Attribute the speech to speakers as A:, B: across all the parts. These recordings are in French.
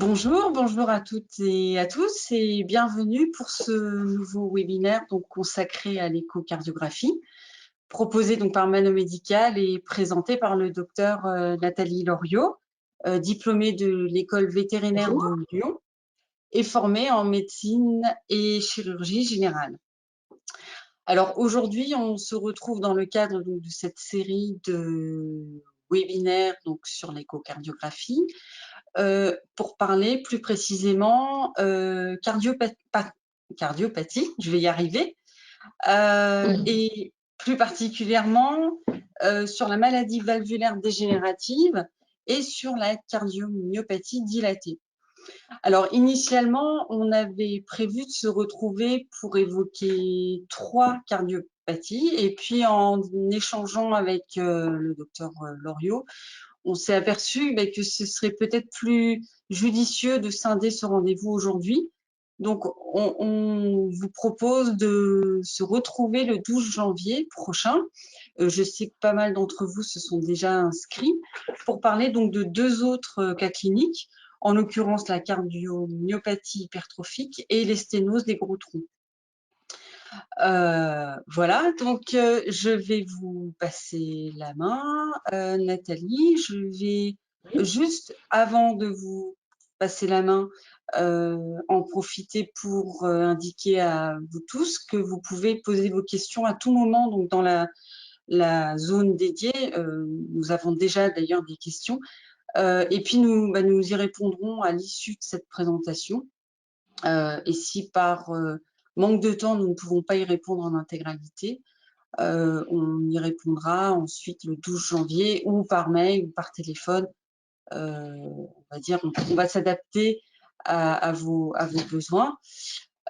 A: Bonjour à toutes et à tous et bienvenue pour ce nouveau webinaire donc consacré à l'échocardiographie, proposé donc par Mano Médical et présenté par le docteur Nathalie Loriot, diplômée de l'école vétérinaire de Lyon et formée en médecine et chirurgie générale. Alors aujourd'hui, on se retrouve dans le cadre donc, de cette série de webinaires donc, sur l'échocardiographie. Pour parler plus précisément cardiopathie, je vais y arriver, et plus particulièrement sur la maladie valvulaire dégénérative et sur la cardiomyopathie dilatée. Alors, initialement, on avait prévu de se retrouver pour évoquer 3 cardiopathies et puis en échangeant avec le docteur Loriot, on s'est aperçu que ce serait peut-être plus judicieux de scinder ce rendez-vous aujourd'hui. Donc, on vous propose de se retrouver le 12 janvier prochain. Je sais que pas mal d'entre vous se sont déjà inscrits pour parler donc de 2 autres cas cliniques, en l'occurrence la cardiomyopathie hypertrophique et les sténoses des gros trous. Voilà, donc je vais vous passer la main. Nathalie, je vais juste, avant de vous passer la main, en profiter pour indiquer à vous tous que vous pouvez poser vos questions à tout moment donc dans la zone dédiée. Nous avons déjà d'ailleurs des questions. Et puis nous y répondrons à l'issue de cette présentation. Et si par manque de temps, nous ne pouvons pas y répondre en intégralité, on y répondra ensuite le 12 janvier ou par mail ou par téléphone. On va dire, on va s'adapter à vos besoins.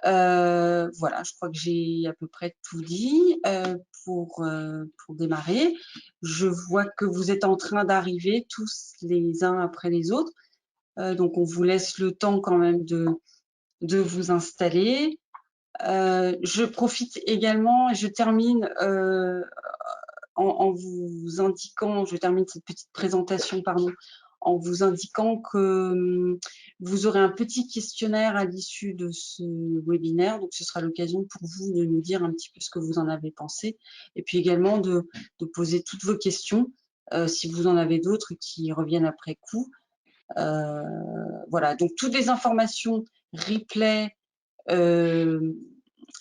A: Voilà, je crois que j'ai à peu près tout dit pour démarrer. Je vois que vous êtes en train d'arriver tous les uns après les autres. Donc, on vous laisse le temps quand même de vous installer. Je profite également et je termine en vous indiquant, je termine cette petite présentation, pardon, en vous indiquant que vous aurez un petit questionnaire à l'issue de ce webinaire. Donc, ce sera l'occasion pour vous de nous dire un petit peu ce que vous en avez pensé et puis également de poser toutes vos questions si vous en avez d'autres qui reviennent après coup. Voilà, donc toutes les informations, replay,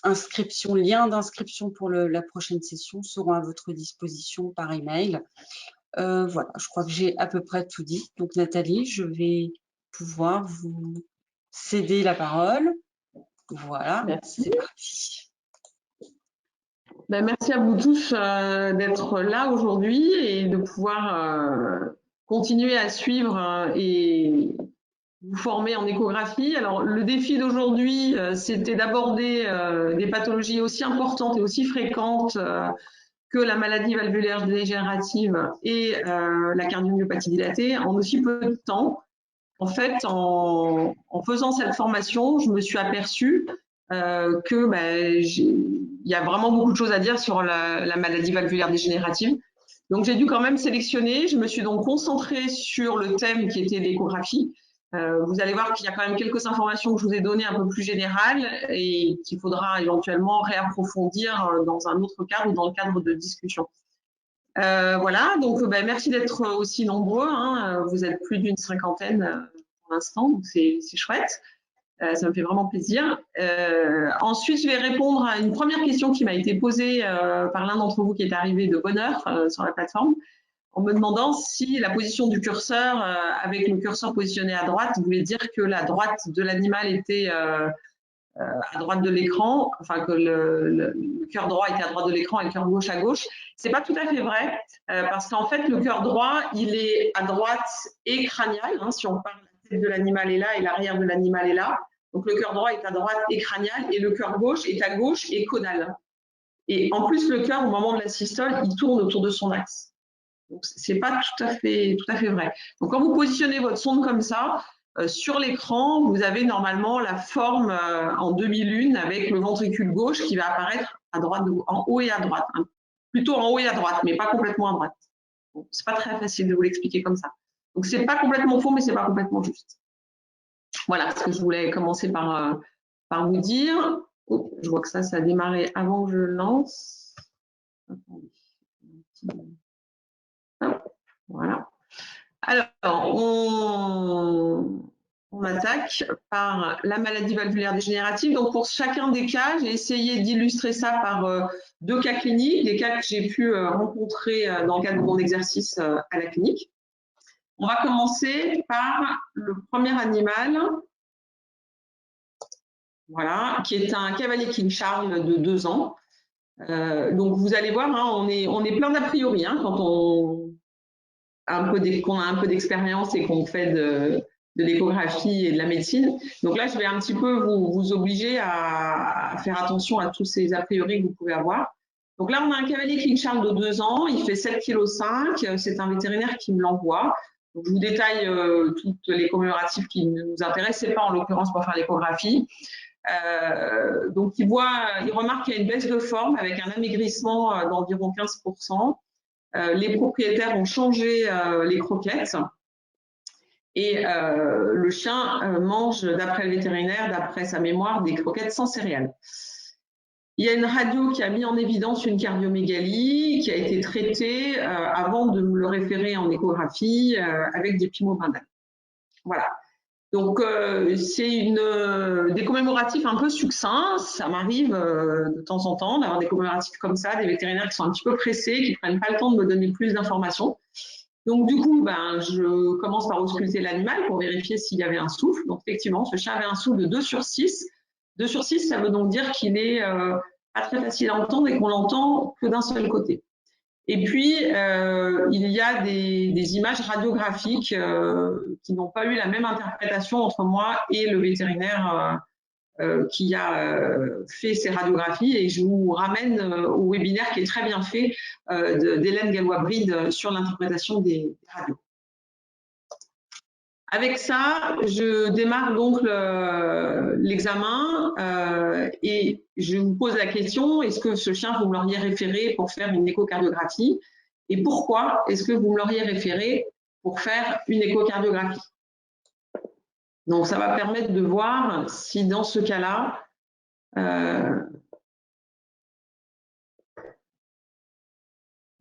A: inscription, lien d'inscription pour la prochaine session seront à votre disposition par email. Voilà, je crois que j'ai à peu près tout dit. Donc Nathalie, je vais pouvoir vous céder la parole. Voilà, c'est parti.
B: Merci à vous tous d'être là aujourd'hui et de pouvoir continuer à suivre et vous former en échographie. Alors, le défi d'aujourd'hui, c'était d'aborder des pathologies aussi importantes et aussi fréquentes que la maladie valvulaire dégénérative et la cardiomyopathie dilatée en aussi peu de temps. En fait, en faisant cette formation, je me suis aperçue il y a vraiment beaucoup de choses à dire sur la maladie valvulaire dégénérative. Donc, j'ai dû quand même sélectionner. Je me suis donc concentrée sur le thème qui était l'échographie. Vous allez voir qu'il y a quand même quelques informations que je vous ai données un peu plus générales et qu'il faudra éventuellement réapprofondir dans un autre cadre ou dans le cadre de discussion. Voilà, donc merci d'être aussi nombreux. Hein. Vous êtes plus d'une 50aine pour l'instant, donc c'est chouette. Ça me fait vraiment plaisir. Ensuite, je vais répondre à une première question qui m'a été posée par l'un d'entre vous qui est arrivé de bonne heure sur la plateforme, en me demandant si la position du curseur, avec le curseur positionné à droite, voulait dire que la droite de l'animal était à droite de l'écran, enfin que le cœur droit était à droite de l'écran et le cœur gauche à gauche. C'est pas tout à fait vrai, parce qu'en fait, le cœur droit, il est à droite et crânial, hein, si on parle, la tête de l'animal est là et l'arrière de l'animal est là. Donc le cœur droit est à droite et crânial et le cœur gauche est à gauche et caudal. Et en plus, le cœur, au moment de la systole, il tourne autour de son axe. Donc c'est pas tout à fait vrai. Donc quand vous positionnez votre sonde comme ça, sur l'écran, vous avez normalement la forme en demi-lune avec le ventricule gauche qui va apparaître à droite, en haut et à droite. Hein. Plutôt en haut et à droite, mais pas complètement à droite. Bon, c'est pas très facile de vous l'expliquer comme ça. Donc c'est pas complètement faux, mais c'est pas complètement juste. Voilà ce que je voulais commencer par vous dire. Oh, je vois que ça a démarré avant que je lance. Attendez. Voilà. Alors, on attaque par la maladie valvulaire dégénérative. Donc, pour chacun des cas, j'ai essayé d'illustrer ça par 2 cas cliniques, des cas que j'ai pu rencontrer dans le cadre de mon exercice à la clinique. On va commencer par le premier animal, voilà, qui est un cavalier King Charles de 2 ans. Donc, vous allez voir, hein, on est plein d'a priori hein, quand on a un peu d'expérience et qu'on fait de l'échographie et de la médecine. Donc là, je vais un petit peu vous obliger à faire attention à tous ces a priori que vous pouvez avoir. Donc là, on a un cavalier King Charles de 2 ans, il fait 7,5 kg, c'est un vétérinaire qui me l'envoie. Donc, je vous détaille toutes les commémoratives qui nous intéressent, c'est pas en l'occurrence pour faire l'échographie. Donc, il remarque qu'il y a une baisse de forme avec un amaigrissement d'environ 15%. Les propriétaires ont changé les croquettes et le chien mange, d'après le vétérinaire, d'après sa mémoire, des croquettes sans céréales. Il y a une radio qui a mis en évidence une cardiomégalie qui a été traitée avant de me le référer en échographie avec des pimobindales. Voilà. Donc, c'est des commémoratifs un peu succincts. Ça m'arrive de temps en temps d'avoir des commémoratifs comme ça, des vétérinaires qui sont un petit peu pressés, qui ne prennent pas le temps de me donner plus d'informations. Donc, du coup, je commence par ausculter l'animal pour vérifier s'il y avait un souffle. Donc, effectivement, ce chien avait un souffle de 2/6. 2/6, ça veut donc dire qu'il n'est pas très facile à entendre et qu'on l'entend que d'un seul côté. Et puis, il y a des images radiographiques qui n'ont pas eu la même interprétation entre moi et le vétérinaire qui a fait ces radiographies. Et je vous ramène au webinaire qui est très bien fait d'Hélène Gallois-Bride sur l'interprétation des radios. Avec ça, je démarre donc l'examen et je vous pose la question, est-ce que ce chien, vous me l'auriez référé pour faire une échocardiographie? Et pourquoi est-ce que vous me l'auriez référé pour faire une échocardiographie? Donc, ça va permettre de voir si dans ce cas-là,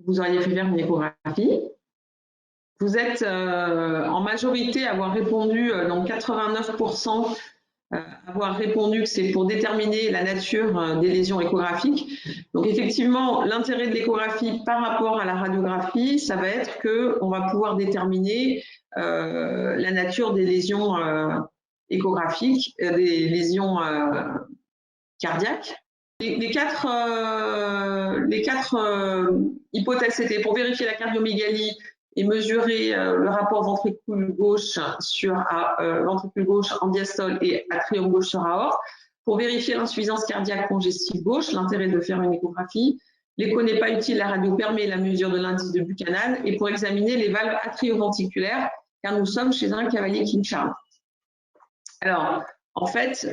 B: vous auriez fait faire une échographie. Vous êtes en majorité à avoir répondu, donc 89%, avoir répondu que c'est pour déterminer la nature des lésions échographiques. Donc effectivement, l'intérêt de l'échographie par rapport à la radiographie, ça va être qu'on va pouvoir déterminer la nature des lésions échographiques, des lésions cardiaques. Les quatre hypothèses, c'était pour vérifier la cardiomégalie et mesurer le rapport ventricule gauche sur ventricule gauche en diastole et atrium gauche sur aorte. Pour vérifier l'insuffisance cardiaque congestive gauche, l'intérêt de faire une échographie. L'écho n'est pas utile, la radio permet la mesure de l'indice de Buchanan et pour examiner les valves atrioventriculaires, car nous sommes chez un cavalier King Charles. Alors, en fait,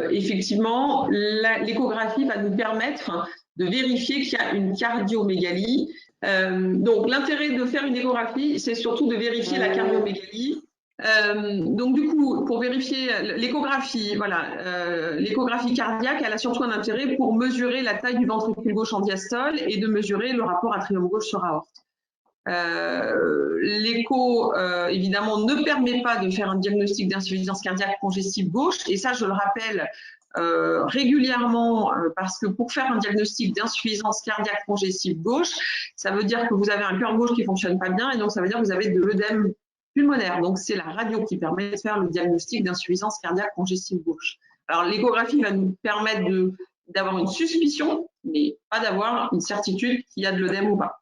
B: effectivement, l'échographie va nous permettre de vérifier qu'il y a une cardiomégalie. Donc, l'intérêt de faire une échographie, c'est surtout de vérifier la cardiomégalie. Donc, du coup, pour vérifier l'échographie, voilà, l'échographie cardiaque, elle a surtout un intérêt pour mesurer la taille du ventricule gauche en diastole et de mesurer le rapport atrium gauche sur aorte. L'écho, évidemment, ne permet pas de faire un diagnostic d'insuffisance cardiaque congestive gauche, et ça, je le rappelle régulièrement, parce que pour faire un diagnostic d'insuffisance cardiaque congestive gauche, ça veut dire que vous avez un cœur gauche qui ne fonctionne pas bien, et donc ça veut dire que vous avez de l'œdème pulmonaire. Donc, c'est la radio qui permet de faire le diagnostic d'insuffisance cardiaque congestive gauche. Alors, l'échographie va nous permettre d'avoir une suspicion, mais pas d'avoir une certitude qu'il y a de l'œdème ou pas.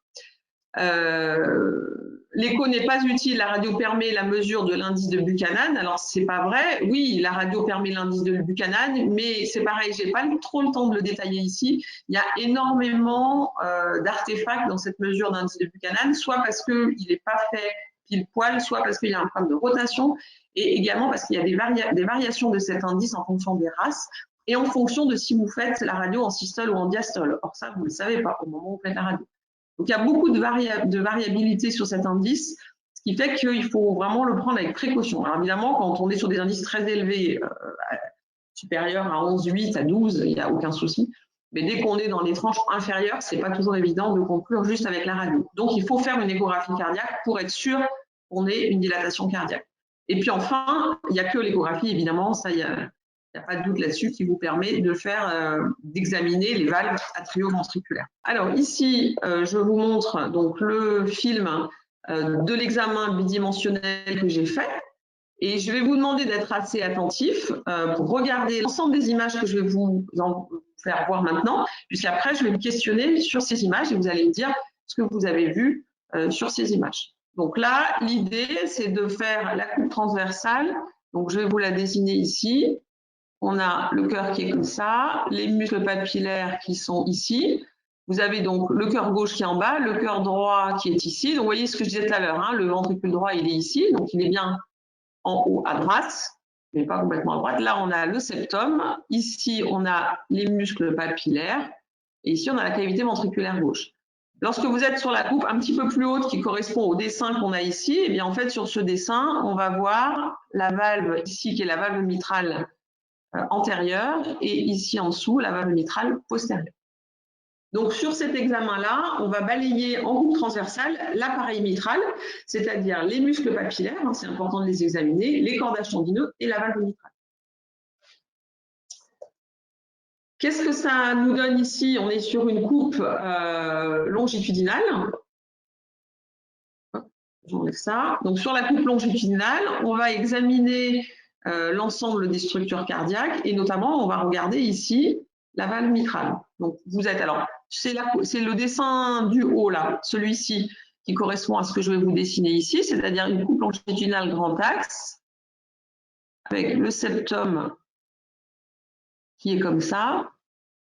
B: L'écho n'est pas utile, la radio permet la mesure de l'indice de Buchanan. Alors, c'est pas vrai. Oui, la radio permet l'indice de Buchanan, mais c'est pareil, j'ai pas trop le temps de le détailler ici. Il y a énormément d'artefacts dans cette mesure d'indice de Buchanan, soit parce qu'il n'est pas fait pile poil, soit parce qu'il y a un problème de rotation, et également parce qu'il y a des variations de cet indice en fonction des races et en fonction de si vous faites la radio en systole ou en diastole. Or, ça, vous ne le savez pas au moment où vous faites la radio. Donc, il y a beaucoup de variabilité sur cet indice, ce qui fait qu'il faut vraiment le prendre avec précaution. Alors évidemment, quand on est sur des indices très élevés, supérieurs à 11, 8, à 12, il n'y a aucun souci. Mais dès qu'on est dans les tranches inférieures, ce n'est pas toujours évident de conclure juste avec la radio. Donc, il faut faire une échographie cardiaque pour être sûr qu'on ait une dilatation cardiaque. Et puis enfin, il n'y a que l'échographie, évidemment, ça, il n'y a pas de doute là-dessus, qui vous permet de faire, d'examiner les valves atrioventriculaires. Alors ici, je vous montre donc le film de l'examen bidimensionnel que j'ai fait. Et je vais vous demander d'être assez attentif pour regarder l'ensemble des images que je vais vous faire voir maintenant, puisqu'après, je vais vous questionner sur ces images et vous allez me dire ce que vous avez vu sur ces images. Donc là, l'idée, c'est de faire la coupe transversale. Donc, je vais vous la désigner ici. On a le cœur qui est comme ça, les muscles papillaires qui sont ici. Vous avez donc le cœur gauche qui est en bas, le cœur droit qui est ici. Donc, vous voyez ce que je disais tout à l'heure, hein, le ventricule droit, il est ici, donc il est bien en haut à droite, mais pas complètement à droite. Là, on a le septum. Ici, on a les muscles papillaires. Et ici, on a la cavité ventriculaire gauche. Lorsque vous êtes sur la coupe un petit peu plus haute qui correspond au dessin qu'on a ici, eh bien, en fait, sur ce dessin, on va voir la valve ici qui est la valve mitrale antérieure et ici en dessous, la valve mitrale postérieure. Donc, sur cet examen-là, on va balayer en coupe transversale l'appareil mitral, c'est-à-dire les muscles papillaires, hein, c'est important de les examiner, les cordages tendineux et la valve mitrale. Qu'est-ce que ça nous donne ici? On est sur une coupe longitudinale. J'enlève ça. Donc, sur la coupe longitudinale, on va examiner l'ensemble des structures cardiaques et notamment, on va regarder ici la valve mitrale. Donc, vous êtes alors, c'est le dessin du haut là, celui-ci qui correspond à ce que je vais vous dessiner ici, c'est-à-dire une coupe longitudinale grand axe avec le septum qui est comme ça,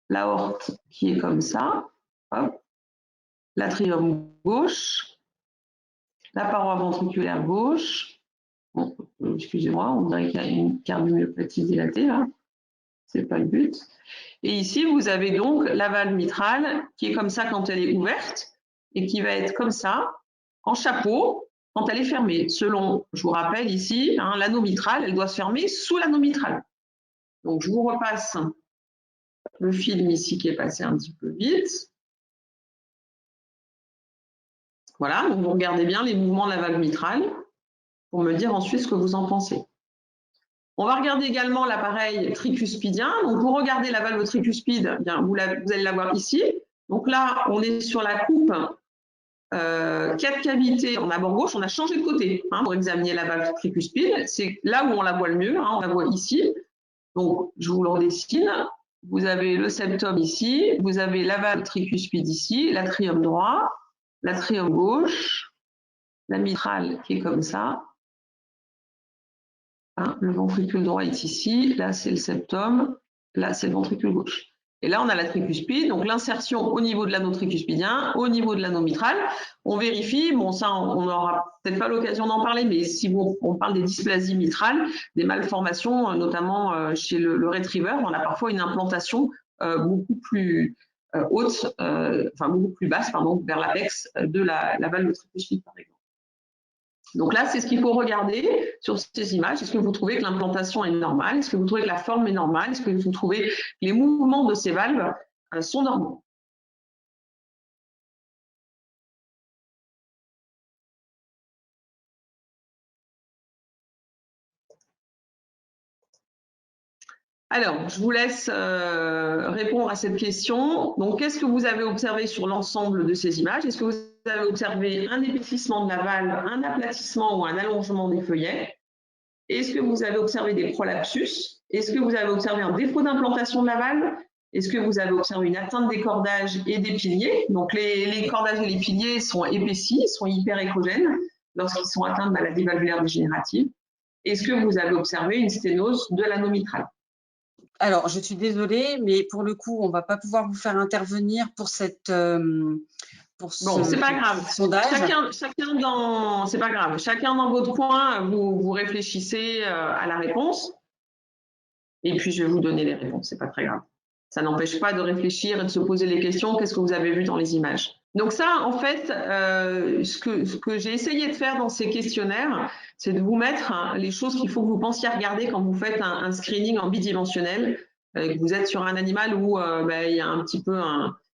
B: l'aorte qui est comme ça, l'atrium gauche, la paroi ventriculaire gauche. Bon, excusez-moi, on dirait qu'il y a une cardiomyopathie dilatée là. C'est pas le but. Et ici, vous avez donc la valve mitrale qui est comme ça quand elle est ouverte et qui va être comme ça en chapeau quand elle est fermée. Selon, je vous rappelle ici, hein, l'anneau mitral, elle doit se fermer sous l'anneau mitral. Donc, je vous repasse le film ici qui est passé un petit peu vite. Voilà, donc vous regardez bien les mouvements de la valve mitrale pour me dire ensuite ce que vous en pensez. On va regarder également l'appareil tricuspidien. Donc, vous regardez la valve tricuspide, bien, vous allez la voir ici. Donc là, on est sur la coupe 4 cavités en abord gauche. On a changé de côté hein, pour examiner la valve tricuspide. C'est là où on la voit le mieux. Hein, on la voit ici. Donc, je vous le redessine. Vous avez le septum ici. Vous avez la valve tricuspide ici, l'atrium droit, l'atrium gauche, la mitrale qui est comme ça. Hein, le ventricule droit est ici, là c'est le septum, là c'est le ventricule gauche. Et là on a la tricuspide, donc l'insertion au niveau de l'anneau tricuspidien, au niveau de l'anneau mitral. On vérifie, bon ça on n'aura peut-être pas l'occasion d'en parler, mais si on parle des dysplasies mitrales, des malformations, notamment chez le retriever, on a parfois une implantation beaucoup plus haute, enfin beaucoup plus basse, pardon, vers l'apex de la valve tricuspide par exemple. Donc là, c'est ce qu'il faut regarder sur ces images. Est-ce que vous trouvez que l'implantation est normale? Est-ce que vous trouvez que la forme est normale? Est-ce que vous trouvez que les mouvements de ces valves sont normaux? Alors, je vous laisse répondre à cette question. Donc, qu'est-ce que vous avez observé sur l'ensemble de ces images? Est-ce que vous avez observé un épaississement de la valve, un aplatissement ou un allongement des feuillets? Est-ce que vous avez observé des prolapsus? Est-ce que vous avez observé un défaut d'implantation de la valve? Est-ce que vous avez observé une atteinte des cordages et des piliers? Donc, les cordages et les piliers sont épaissis, sont hyperéchogènes lorsqu'ils sont atteints de maladies valvulaires dégénératives. Est-ce que vous avez observé une sténose de l'anneau mitral?
A: Alors, je suis désolée, mais pour le coup, on ne va pas pouvoir vous faire intervenir pour cette
B: bon, c'est pas grave.
A: sondage.
B: Chacun dans, c'est pas grave. Chacun dans votre coin, vous réfléchissez à la réponse. Et puis, je vais vous donner les réponses. C'est pas très grave. Ça n'empêche pas de réfléchir et de se poser les questions. Qu'est-ce que vous avez vu dans les images? Donc ça, en fait, ce que j'ai essayé de faire dans ces questionnaires, c'est de vous mettre les choses qu'il faut que vous pensiez à regarder quand vous faites un screening en bidimensionnel, que vous êtes sur un animal où il y a un petit peu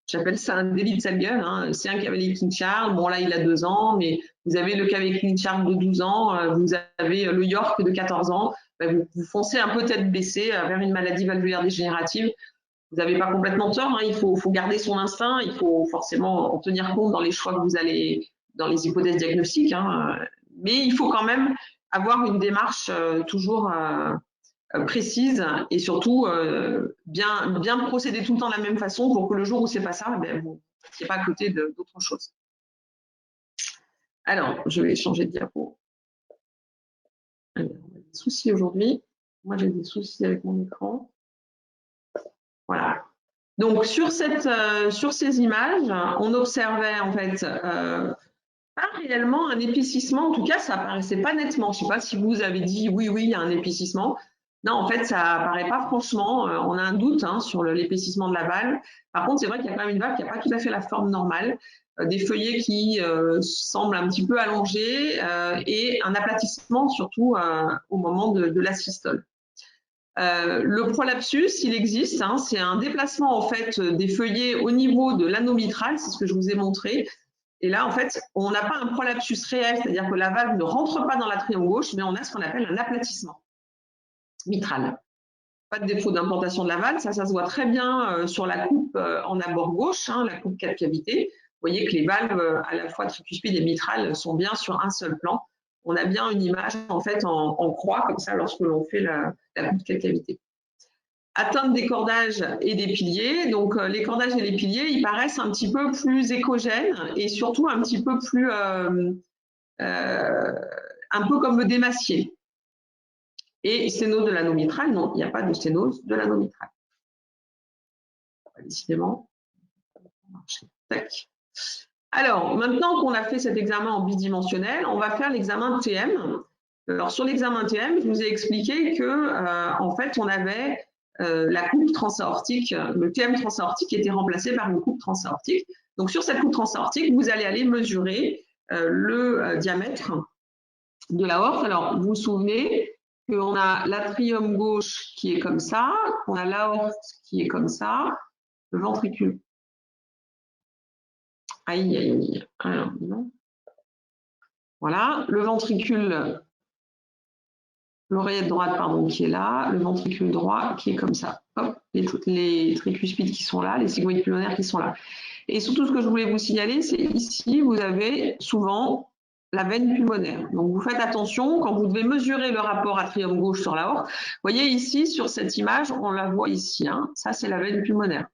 B: j'appelle ça un délit de sale gueule, hein. C'est un cavalier King Charles, bon là il a 2 ans, mais vous avez le cavalier King Charles de 12 ans, vous avez le York de 14 ans, vous foncez un peu tête baissée vers une maladie valvulaire dégénérative. Vous n'avez pas complètement tort, hein, il faut garder son instinct, il faut forcément en tenir compte dans les choix que vous allez, dans les hypothèses diagnostiques, hein, mais il faut quand même avoir une démarche toujours précise et surtout bien procéder tout le temps de la même façon pour que le jour où c'est pas ça, vous ne soyez pas à côté d'autre chose. Alors, je vais changer de diapo. Alors, on a des soucis aujourd'hui. Moi, j'ai des soucis avec mon écran. Voilà. Donc, sur ces images, on observait en fait pas réellement un épaississement. En tout cas, ça apparaissait pas nettement. Je ne sais pas si vous avez dit oui, il y a un épaississement. Non, en fait, ça apparaît pas franchement. On a un doute sur l'épaississement de la valve. Par contre, c'est vrai qu'il y a quand même une valve qui n'a pas tout à fait la forme normale. Des feuillets qui semblent un petit peu allongés et un aplatissement surtout au moment de la systole. Le prolapsus, il existe, c'est un déplacement en fait des feuillets au niveau de l'anneau mitral, c'est ce que je vous ai montré. Et là, en fait, on n'a pas un prolapsus réel, c'est-à-dire que la valve ne rentre pas dans l'atrium gauche, mais on a ce qu'on appelle un aplatissement mitral. Pas de défaut d'implantation de la valve, ça se voit très bien sur la coupe en abord gauche, la coupe 4 cavités. Vous voyez que les valves, à la fois tricuspides et mitrales, sont bien sur un seul plan. On a bien une image en fait en croix, comme ça, lorsque l'on fait la coupe 4 cavités. Atteinte des cordages et des piliers. Donc, les cordages et les piliers, ils paraissent un petit peu plus échogènes et surtout un petit peu plus, un peu comme démaciés. Et sténose de l'anneau mitral, non, il n'y a pas de sténose de l'anneau mitral. Décidément. Tac. Alors, maintenant qu'on a fait cet examen en bidimensionnel, on va faire l'examen TM. Alors, sur l'examen TM, je vous ai expliqué que, en fait, on avait la coupe transaortique, le TM transaortique était remplacé par une coupe transaortique. Donc, sur cette coupe transaortique, vous allez aller mesurer le diamètre de l'aorte. Alors, vous vous souvenez qu'on a l'atrium gauche qui est comme ça, on a l'aorte qui est comme ça, le ventricule. Aïe, aïe, aïe. Alors, non. Voilà, le ventricule, l'oreillette droite, pardon, qui est là, le ventricule droit qui est comme ça. Hop, les tricuspides qui sont là, les sigmoïdes pulmonaires qui sont là. Et surtout, ce que je voulais vous signaler, c'est ici, vous avez souvent la veine pulmonaire. Donc, vous faites attention quand vous devez mesurer le rapport atrium gauche sur l'aorte. Vous voyez ici, sur cette image, on la voit ici. Ça, c'est la veine pulmonaire.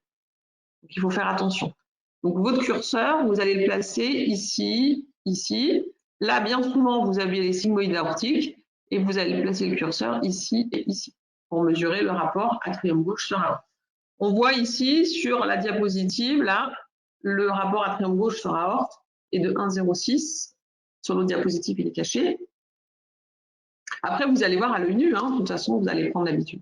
B: Donc, il faut faire attention. Donc, votre curseur, vous allez le placer ici, ici. Là, bien souvent, vous avez les sigmoïdes aortiques et vous allez placer le curseur ici et ici pour mesurer le rapport atrium gauche sur aorte. On voit ici sur la diapositive, là, le rapport atrium gauche sur aorte est de 1,06. Sur l'autre diapositive, il est caché. Après, vous allez voir à l'œil nu, de toute façon, vous allez prendre l'habitude.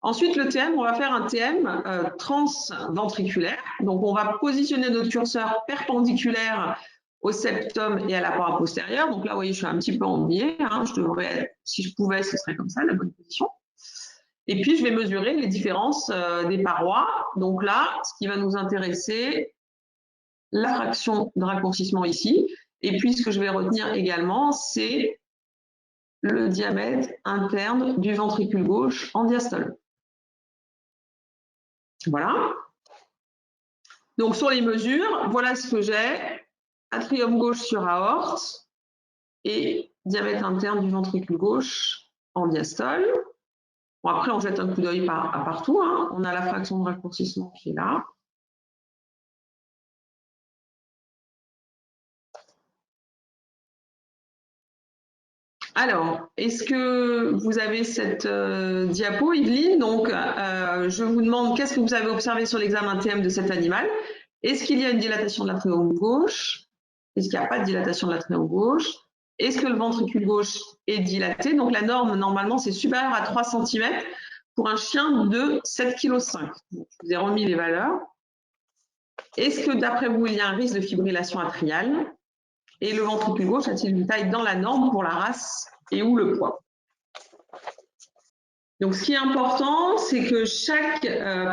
B: Ensuite, le TM, on va faire un TM transventriculaire. Donc, on va positionner notre curseur perpendiculaire au septum et à la paroi postérieure. Donc là, vous voyez, je suis un petit peu en biais. Je devrais, si je pouvais, ce serait comme ça, la bonne position. Et puis, je vais mesurer les différences des parois. Donc là, ce qui va nous intéresser, la fraction de raccourcissement ici. Et puis, ce que je vais retenir également, c'est le diamètre interne du ventricule gauche en diastole. Voilà. Donc, sur les mesures, voilà ce que j'ai. Atrium gauche sur aorte et diamètre interne du ventricule gauche en diastole. Bon, après, on jette un coup d'œil partout. On a la fraction de raccourcissement qui est là. Alors, est-ce que vous avez cette diapo, Yveline? Donc, je vous demande qu'est-ce que vous avez observé sur l'examen TM de cet animal? Est-ce qu'il y a une dilatation de l'atrium gauche? Est-ce qu'il n'y a pas de dilatation de l'atrium gauche? Est-ce que le ventricule gauche est dilaté? Donc, la norme, normalement, c'est supérieur à 3 cm pour un chien de 7,5 kg. Je vous ai remis les valeurs. Est-ce que d'après vous, il y a un risque de fibrillation atriale? Et le ventricule gauche a-t-il une taille dans la norme pour la race et ou le poids? Donc, ce qui est important, c'est que chaque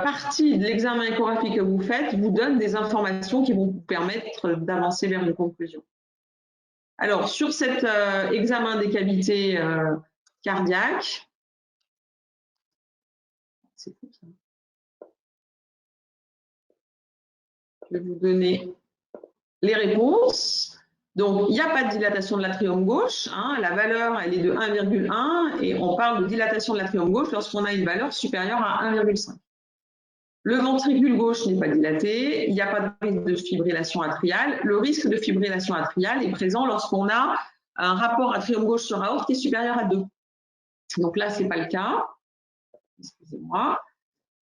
B: partie de l'examen échographique que vous faites vous donne des informations qui vont vous permettre d'avancer vers une conclusion. Alors, sur cet examen des cavités cardiaques, je vais vous donner les réponses. Donc, il n'y a pas de dilatation de l'atrium gauche. Hein, la valeur, elle est de 1,1 et on parle de dilatation de l'atrium gauche lorsqu'on a une valeur supérieure à 1,5. Le ventricule gauche n'est pas dilaté. Il n'y a pas de risque de fibrillation atriale. Le risque de fibrillation atriale est présent lorsqu'on a un rapport atrium gauche sur aorte qui est supérieur à 2. Donc là, ce n'est pas le cas. Excusez-moi.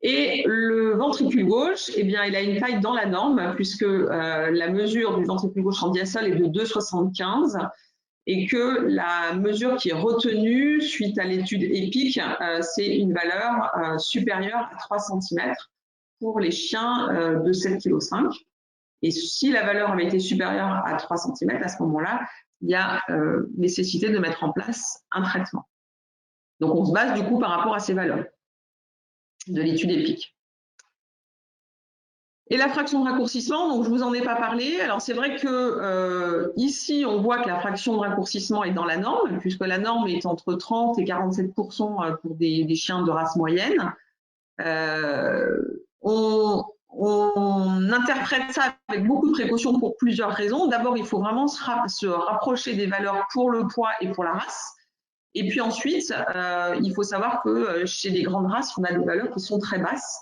B: Et le ventricule gauche, eh bien, il a une taille dans la norme puisque la mesure du ventricule gauche en diastole est de 2,75 et que la mesure qui est retenue suite à l'étude EPIC, c'est une valeur supérieure à 3 cm pour les chiens de 7,5 kg. Et si la valeur avait été supérieure à 3 cm, à ce moment-là, il y a nécessité de mettre en place un traitement. Donc, on se base du coup par rapport à ces valeurs de l'étude EPIC. Et la fraction de raccourcissement, donc je ne vous en ai pas parlé. Alors c'est vrai que ici, on voit que la fraction de raccourcissement est dans la norme, puisque la norme est entre 30 et 47% pour des chiens de race moyenne. On interprète ça avec beaucoup de précautions pour plusieurs raisons. D'abord, il faut vraiment se rapprocher des valeurs pour le poids et pour la race. Et puis ensuite, il faut savoir que chez les grandes races, on a des valeurs qui sont très basses.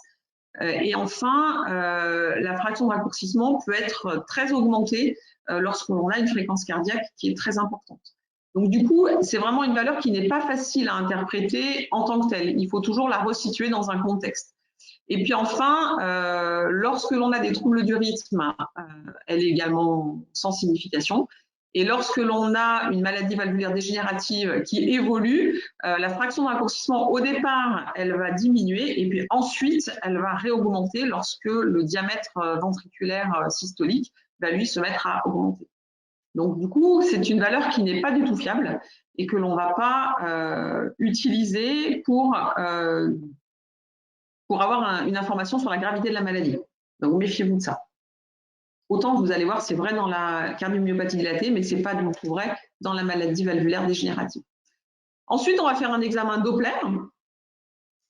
B: Et enfin, la fraction de raccourcissement peut être très augmentée lorsqu'on a une fréquence cardiaque qui est très importante. Donc du coup, c'est vraiment une valeur qui n'est pas facile à interpréter en tant que telle. Il faut toujours la resituer dans un contexte. Et puis enfin, lorsque l'on a des troubles du rythme, elle est également sans signification. Et lorsque l'on a une maladie valvulaire dégénérative qui évolue, la fraction de raccourcissement, au départ, elle va diminuer et puis ensuite, elle va réaugmenter lorsque le diamètre ventriculaire systolique va lui se mettre à augmenter. Donc du coup, c'est une valeur qui n'est pas du tout fiable et que l'on ne va pas utiliser pour avoir une information sur la gravité de la maladie. Donc méfiez-vous de ça. Autant vous allez voir, c'est vrai dans la cardiomyopathie dilatée, mais ce n'est pas du tout vrai dans la maladie valvulaire dégénérative. Ensuite, on va faire un examen Doppler.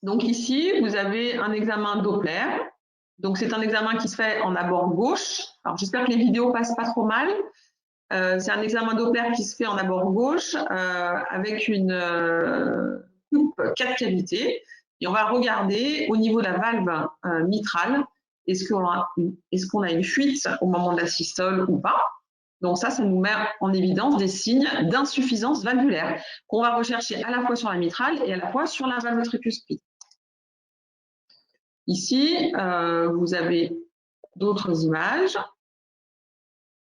B: Donc ici, vous avez un examen Doppler. Donc c'est un examen qui se fait en abord gauche. Alors j'espère que les vidéos passent pas trop mal. C'est un examen Doppler qui se fait en abord gauche avec une coupe 4 cavités. Et on va regarder au niveau de la valve mitrale, est-ce qu'on a une fuite au moment de la systole ou pas. Donc ça nous met en évidence des signes d'insuffisance valvulaire qu'on va rechercher à la fois sur la mitrale et à la fois sur la valve tricuspide. Ici, vous avez d'autres images.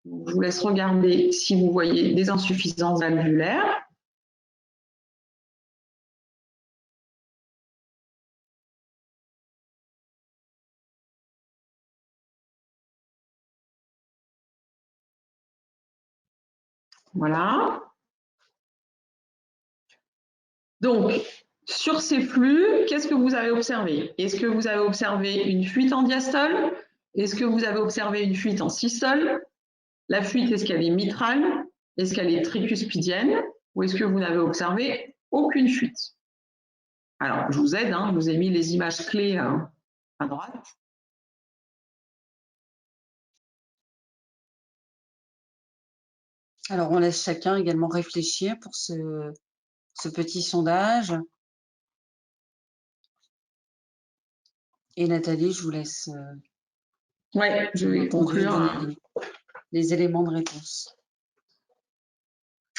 B: Je vous laisse regarder si vous voyez des insuffisances valvulaires. Voilà. Donc, sur ces flux, qu'est-ce que vous avez observé? Est-ce que vous avez observé une fuite en diastole? Est-ce que vous avez observé une fuite en systole? La fuite, est-ce qu'elle est mitrale? Est-ce qu'elle est tricuspidienne? Ou est-ce que vous n'avez observé aucune fuite? Alors, je vous aide, je vous ai mis les images clés à droite.
A: Alors, on laisse chacun également réfléchir pour ce petit sondage. Et Nathalie, je vous laisse.
B: Oui, je vais conclure.
A: Les éléments de réponse.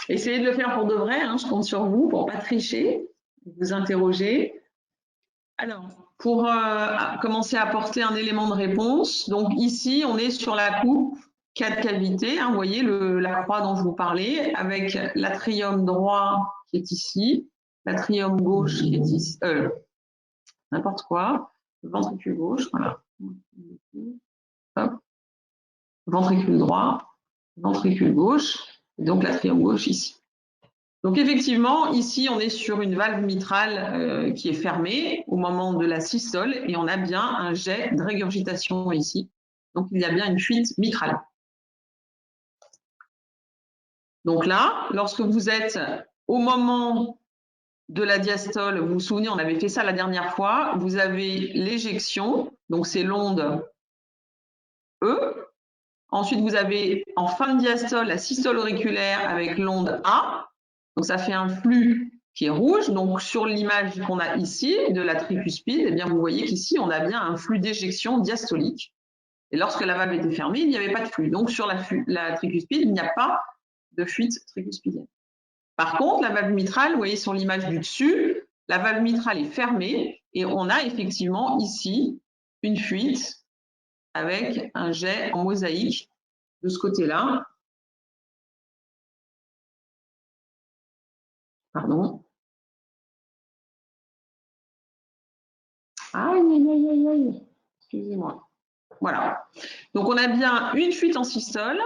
B: Essayez de le faire pour de vrai, je compte sur vous pour ne pas tricher, vous interroger. Alors, pour commencer à apporter un élément de réponse, donc ici, on est sur la coupe 4 cavités, vous voyez la croix dont je vous parlais, avec l'atrium droit qui est ici, l'atrium gauche qui est ici, n'importe quoi, le ventricule gauche, voilà. hop, ventricule droit, ventricule gauche, et donc l'atrium gauche ici. Donc effectivement, ici, on est sur une valve mitrale qui est fermée au moment de la systole et on a bien un jet de régurgitation ici. Donc il y a bien une fuite mitrale. Donc là, lorsque vous êtes au moment de la diastole, vous vous souvenez, on avait fait ça la dernière fois, vous avez l'éjection, donc c'est l'onde E. Ensuite, vous avez en fin de diastole la systole auriculaire avec l'onde A. Donc ça fait un flux qui est rouge. Donc sur l'image qu'on a ici de la tricuspide, eh bien, vous voyez qu'ici, on a bien un flux d'éjection diastolique. Et lorsque la valve était fermée, il n'y avait pas de flux. Donc sur la tricuspide, il n'y a pas de fuite tricuspidienne. Par contre, la valve mitrale, vous voyez sur l'image du dessus, la valve mitrale est fermée et on a effectivement ici une fuite avec un jet en mosaïque de ce côté-là. Pardon. Aïe, aïe, aïe, aïe, aïe. Excusez-moi. Voilà. Donc, on a bien une fuite en systole.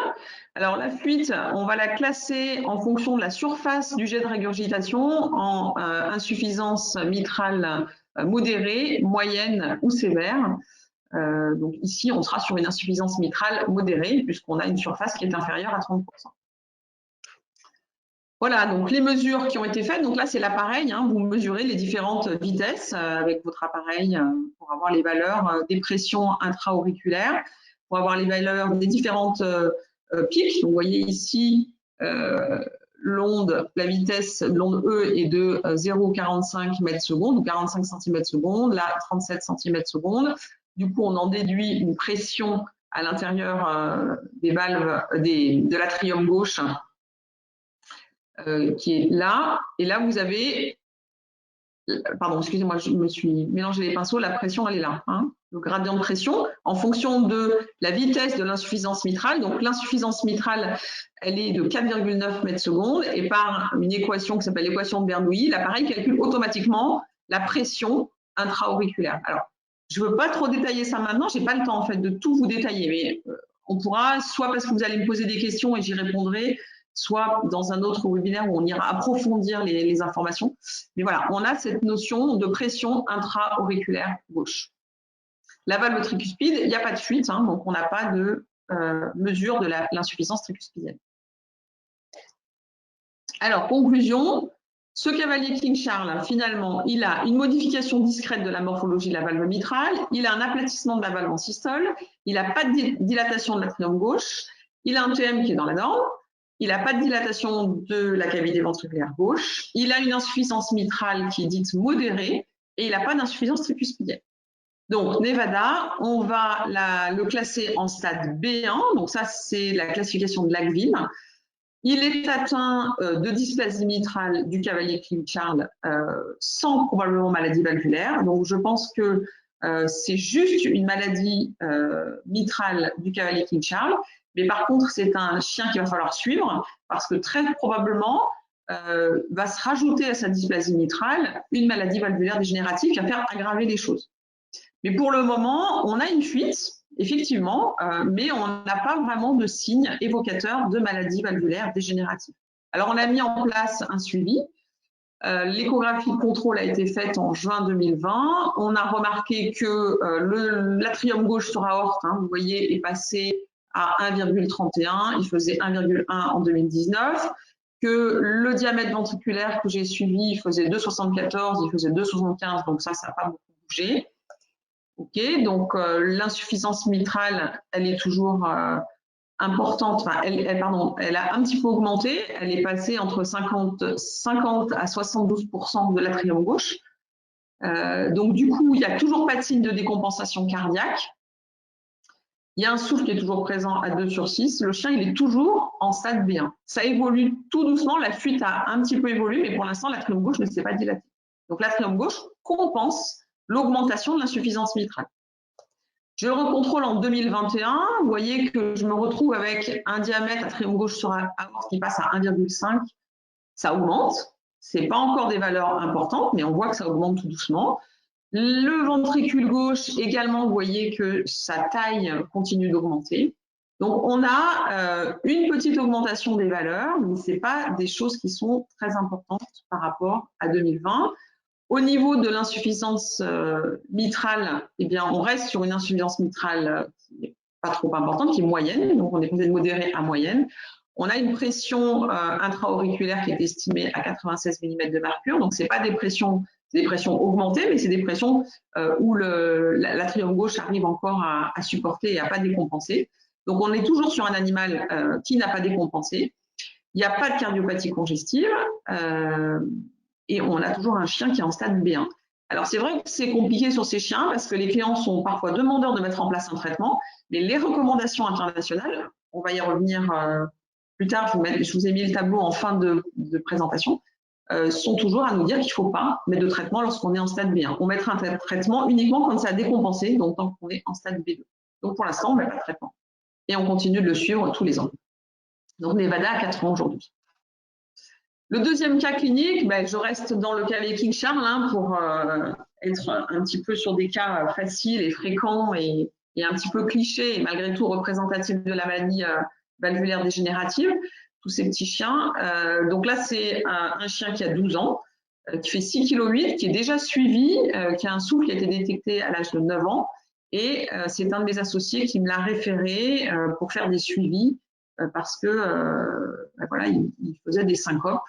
B: Alors, la fuite, on va la classer en fonction de la surface du jet de régurgitation en insuffisance mitrale modérée, moyenne ou sévère. Donc, ici, on sera sur une insuffisance mitrale modérée puisqu'on a une surface qui est inférieure à 30%. Voilà, donc les mesures qui ont été faites. Donc là, c'est l'appareil. Hein, vous mesurez les différentes vitesses avec votre appareil pour avoir les valeurs des pressions intra-auriculaires, pour avoir les valeurs des différentes pics. Donc, vous voyez ici, l'onde, la vitesse de l'onde E est de 0,45 mètres secondes, ou 45 cm secondes, là 37 cm secondes. Du coup, on en déduit une pression à l'intérieur des valves de l'atrium gauche qui est là. Et là, vous avez, pardon, excusez-moi, je me suis mélangé les pinceaux, la pression, elle est là. Hein, le gradient de pression, en fonction de la vitesse de l'insuffisance mitrale. Donc, l'insuffisance mitrale, elle est de 4,9 mètres secondes. Et par une équation qui s'appelle l'équation de Bernoulli, l'appareil calcule automatiquement la pression intra-auriculaire. Alors, je ne veux pas trop détailler ça maintenant, je n'ai pas le temps en fait de tout vous détailler, mais on pourra, soit parce que vous allez me poser des questions et j'y répondrai, soit dans un autre webinaire où on ira approfondir les informations. Mais voilà, on a cette notion de pression intra-auriculaire gauche. La valve tricuspide, il n'y a pas de fuite, hein, donc on n'a pas de mesure de l'insuffisance tricuspidienne. Alors, conclusion, ce cavalier King Charles, finalement, il a une modification discrète de la morphologie de la valve mitrale, il a un aplatissement de la valve en systole, il n'a pas de dilatation de l'atrium gauche, il a un TM qui est dans la norme, il n'a pas de dilatation de la cavité ventriculaire gauche, il a une insuffisance mitrale qui est dite modérée et il n'a pas d'insuffisance tricuspidienne. Donc, Nevada, on va le classer en stade B1, donc ça c'est la classification de Lagvin. Il est atteint de dysplasie mitrale du cavalier King Charles sans probablement maladie valvulaire. Donc, je pense que c'est juste une maladie mitrale du cavalier King Charles. Mais par contre, c'est un chien qu'il va falloir suivre parce que très probablement va se rajouter à sa dysplasie mitrale une maladie valvulaire dégénérative qui va faire aggraver les choses. Mais pour le moment, on a une fuite, effectivement, mais on n'a pas vraiment de signes évocateurs de maladie valvulaire dégénérative. Alors, on a mis en place un suivi. L'échographie de contrôle a été faite en juin 2020. On a remarqué que l'atrium gauche sur aorte, hein, vous voyez, est passé à 1,31. Il faisait 1,1 en 2019. Que le diamètre ventriculaire que j'ai suivi faisait 2,74, il faisait 2,75, donc ça n'a pas beaucoup bougé. Ok, donc l'insuffisance mitrale, elle est toujours importante. Enfin, elle a un petit peu augmenté. Elle est passée entre 50 à 72% de l'atrium gauche. Donc du coup, il n'y a toujours pas de signe de décompensation cardiaque. Il y a un souffle qui est toujours présent à 2/6. Le chien, il est toujours en stade B1. Ça évolue tout doucement. La fuite a un petit peu évolué, mais pour l'instant, l'atrium gauche ne s'est pas dilaté. Donc l'atrium gauche compense l'augmentation de l'insuffisance mitrale. Je le recontrôle en 2021. Vous voyez que je me retrouve avec un diamètre atrium gauche sur aorte qui passe à 1,5. Ça augmente. Ce n'est pas encore des valeurs importantes, mais on voit que ça augmente tout doucement. Le ventricule gauche également, vous voyez que sa taille continue d'augmenter. Donc, on a une petite augmentation des valeurs, mais ce n'est pas des choses qui sont très importantes par rapport à 2020. Au niveau de l'insuffisance mitrale, eh bien, on reste sur une insuffisance mitrale qui n'est pas trop importante, qui est moyenne, donc on est peut-être modéré à moyenne. On a une pression intra-auriculaire qui est estimée à 96 mm de mercure, donc ce n'est pas des pressions augmentées, mais c'est des pressions où l'atrium gauche arrive encore à supporter et à pas décompenser. Donc on est toujours sur un animal qui n'a pas décompensé. Il n'y a pas de cardiopathie congestive et on a toujours un chien qui est en stade B1. Alors c'est vrai que c'est compliqué sur ces chiens parce que les clients sont parfois demandeurs de mettre en place un traitement, mais les recommandations internationales, on va y revenir plus tard, je vous ai mis le tableau en fin de présentation, sont toujours à nous dire qu'il ne faut pas mettre de traitement lorsqu'on est en stade B1. On mettra un traitement uniquement quand ça a décompensé, donc tant qu'on est en stade B2. Donc pour l'instant, on ne met pas de traitement. Et on continue de le suivre tous les ans. Donc Nevada à 4 ans aujourd'hui. Le deuxième cas clinique, je reste dans le cas avec King Charles pour être un petit peu sur des cas faciles et fréquents et un petit peu clichés et malgré tout représentatifs de la maladie valvulaire dégénérative, tous ces petits chiens. Donc là, c'est un chien qui a 12 ans, qui fait 6,8 kg, qui est déjà suivi, qui a un souffle qui a été détecté à l'âge de 9 ans. Et c'est un de mes associés qui me l'a référé pour faire des suivis parce que voilà, il faisait des syncopes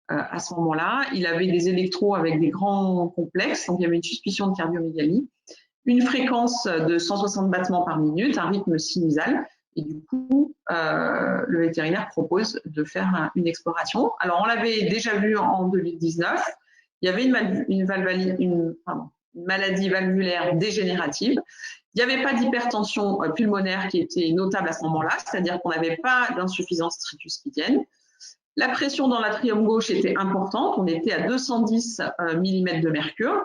B: à ce moment-là. Il avait des électros avec des grands complexes, donc il y avait une suspicion de cardiomégalie, une fréquence de 160 battements par minute, un rythme sinusal. Et du coup, le vétérinaire propose de faire une exploration. Alors, on l'avait déjà vu en 2019. Il y avait une maladie valvulaire dégénérative. Il n'y avait pas d'hypertension pulmonaire qui était notable à ce moment-là, c'est-à-dire qu'on n'avait pas d'insuffisance tricuspidienne. La pression dans l'atrium gauche était importante, on était à 210 mm de mercure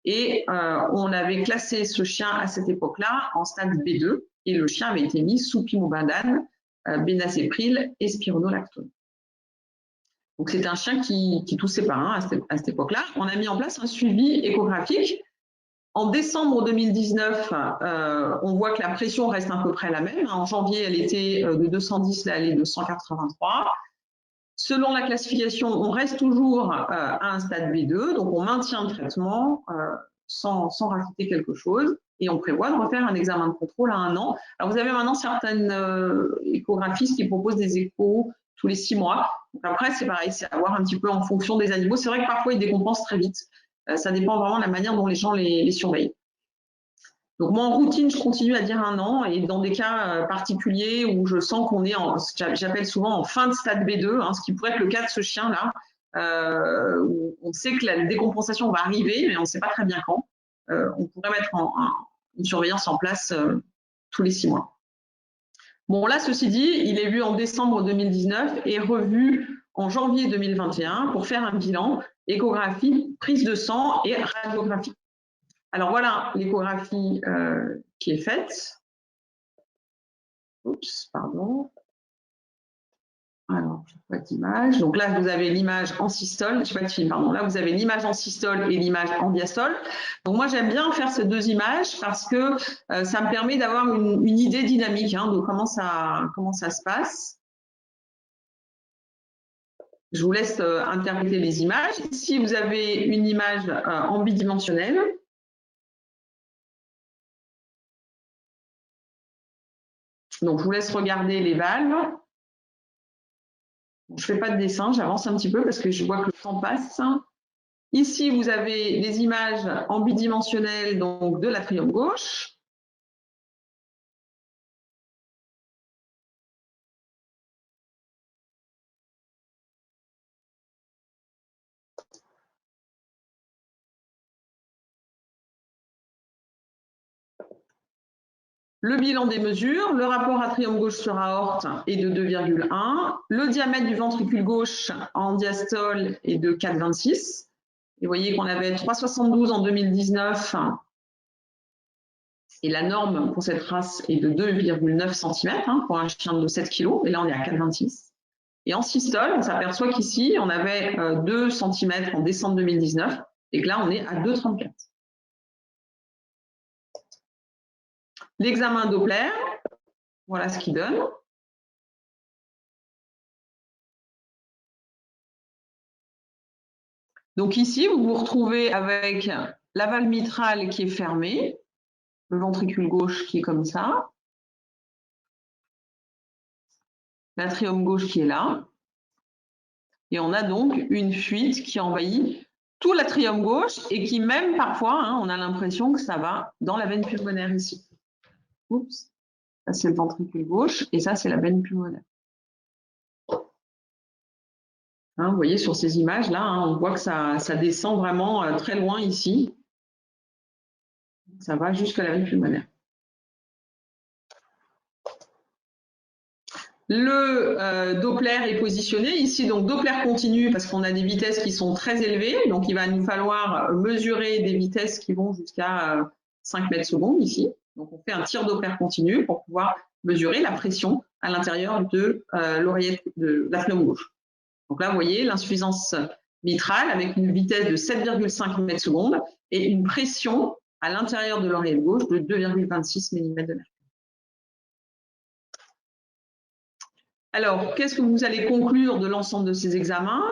B: et on avait classé ce chien à cette époque-là en stade B2 et le chien avait été mis sous pimobendan, bénazepril et spironolactone. Donc c'était un chien qui toussait pas à cette époque-là. On a mis en place un suivi échographique. En décembre 2019, on voit que la pression reste à peu près la même. En janvier, elle était de 210, là elle est de 183. Selon la classification, on reste toujours à un stade B2, donc on maintient le traitement sans rajouter quelque chose et on prévoit de refaire un examen de contrôle à 1 an. Alors vous avez maintenant certaines échographistes qui proposent des échos tous les 6 mois. Donc après, c'est pareil, c'est à voir un petit peu en fonction des animaux. C'est vrai que parfois, ils décompensent très vite. Ça dépend vraiment de la manière dont les gens les surveillent. Donc moi, en routine, je continue à dire 1 an et dans des cas particuliers où je sens qu'on est, j'appelle souvent en fin de stade B2, ce qui pourrait être le cas de ce chien-là, où on sait que la décompensation va arriver, mais on ne sait pas très bien quand. On pourrait mettre une surveillance en place tous les 6 mois. Bon, là, ceci dit, il est vu en décembre 2019 et revu en janvier 2021 pour faire un bilan, échographie, prise de sang et radiographie. Alors voilà l'échographie qui est faite. Oups, pardon. Alors, je n'ai pas d'image. Donc là, vous avez l'image en systole. Je n'ai pas de film, pardon. Là, vous avez l'image en systole et l'image en diastole. Donc moi, j'aime bien faire ces 2 images parce que ça me permet d'avoir une idée dynamique de comment ça se passe. Je vous laisse interpréter les images. Ici, vous avez une image en bidimensionnelle. Donc, je vous laisse regarder les valves. Je ne fais pas de dessin, j'avance un petit peu parce que je vois que le temps passe. Ici, vous avez des images en bidimensionnel donc de l'atrium gauche. Le bilan des mesures, le rapport atrium gauche sur aorte est de 2,1. Le diamètre du ventricule gauche en diastole est de 4,26. Et vous voyez qu'on avait 3,72 en 2019. Et la norme pour cette race est de 2,9 cm pour un chien de 7 kg. Et là, on est à 4,26. Et en systole, on s'aperçoit qu'ici, on avait 2 cm en décembre 2019 et que là, on est à 2,34. L'examen Doppler, voilà ce qu'il donne. Donc ici, vous vous retrouvez avec la valve mitrale qui est fermée, le ventricule gauche qui est comme ça, l'atrium gauche qui est là, et on a donc une fuite qui envahit tout l'atrium gauche et qui même parfois, hein, on a l'impression que ça va dans la veine pulmonaire ici. Oups, ça c'est le ventricule gauche et ça c'est la veine pulmonaire. Hein, vous voyez sur ces images-là, hein, on voit que ça descend vraiment très loin ici. Ça va jusqu'à la veine pulmonaire. Le Doppler est positionné ici, donc Doppler continu parce qu'on a des vitesses qui sont très élevées, donc il va nous falloir mesurer des vitesses qui vont jusqu'à 5 mètres secondes ici. Donc on fait un tir Doppler continu pour pouvoir mesurer la pression à l'intérieur de l'oreillette de l'atrium gauche. Donc là, vous voyez l'insuffisance mitrale avec une vitesse de 7,5 mètres secondes et une pression à l'intérieur de l'oreillette gauche de 2,26 mm de mercure. Alors, qu'est-ce que vous allez conclure de l'ensemble de ces examens?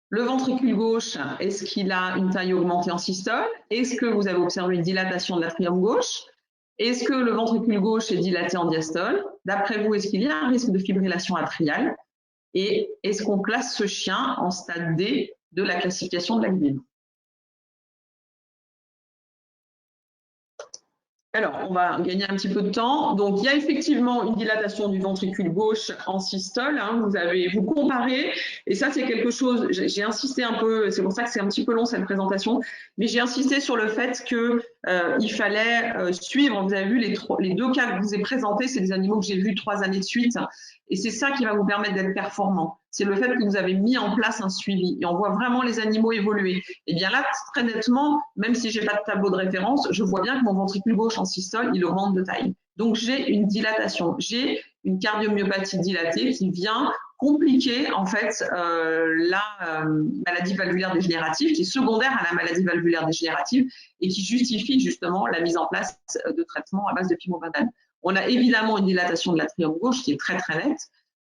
B: Le ventricule gauche, est-ce qu'il a une taille augmentée en systole? Est-ce que vous avez observé une dilatation de l'atrium gauche? Est-ce que le ventricule gauche est dilaté en diastole? D'après vous, est-ce qu'il y a un risque de fibrillation atriale? Et est-ce qu'on classe ce chien en stade D de la classification de l'ACVIM? Alors, on va gagner un petit peu de temps. Donc, il y a effectivement une dilatation du ventricule gauche en systole. Hein. Vous comparez, et ça, c'est quelque chose, j'ai insisté un peu, c'est pour ça que c'est un petit peu long cette présentation, mais j'ai insisté sur le fait qu'il fallait suivre. Vous avez vu les deux cas que je vous ai présentés, c'est des animaux que j'ai vus 3 années de suite. Et c'est ça qui va vous permettre d'être performant. C'est le fait que vous avez mis en place un suivi. Et on voit vraiment les animaux évoluer. Et bien là, très nettement, même si je n'ai pas de tableau de référence, je vois bien que mon ventricule gauche en systole, il augmente de taille. Donc j'ai une dilatation. J'ai une cardiomyopathie dilatée qui vient compliquer en fait la maladie valvulaire dégénérative, qui est secondaire à la maladie valvulaire dégénérative et qui justifie justement la mise en place de traitements à base de pimobendan. On a évidemment une dilatation de l'atrium gauche qui est très très nette.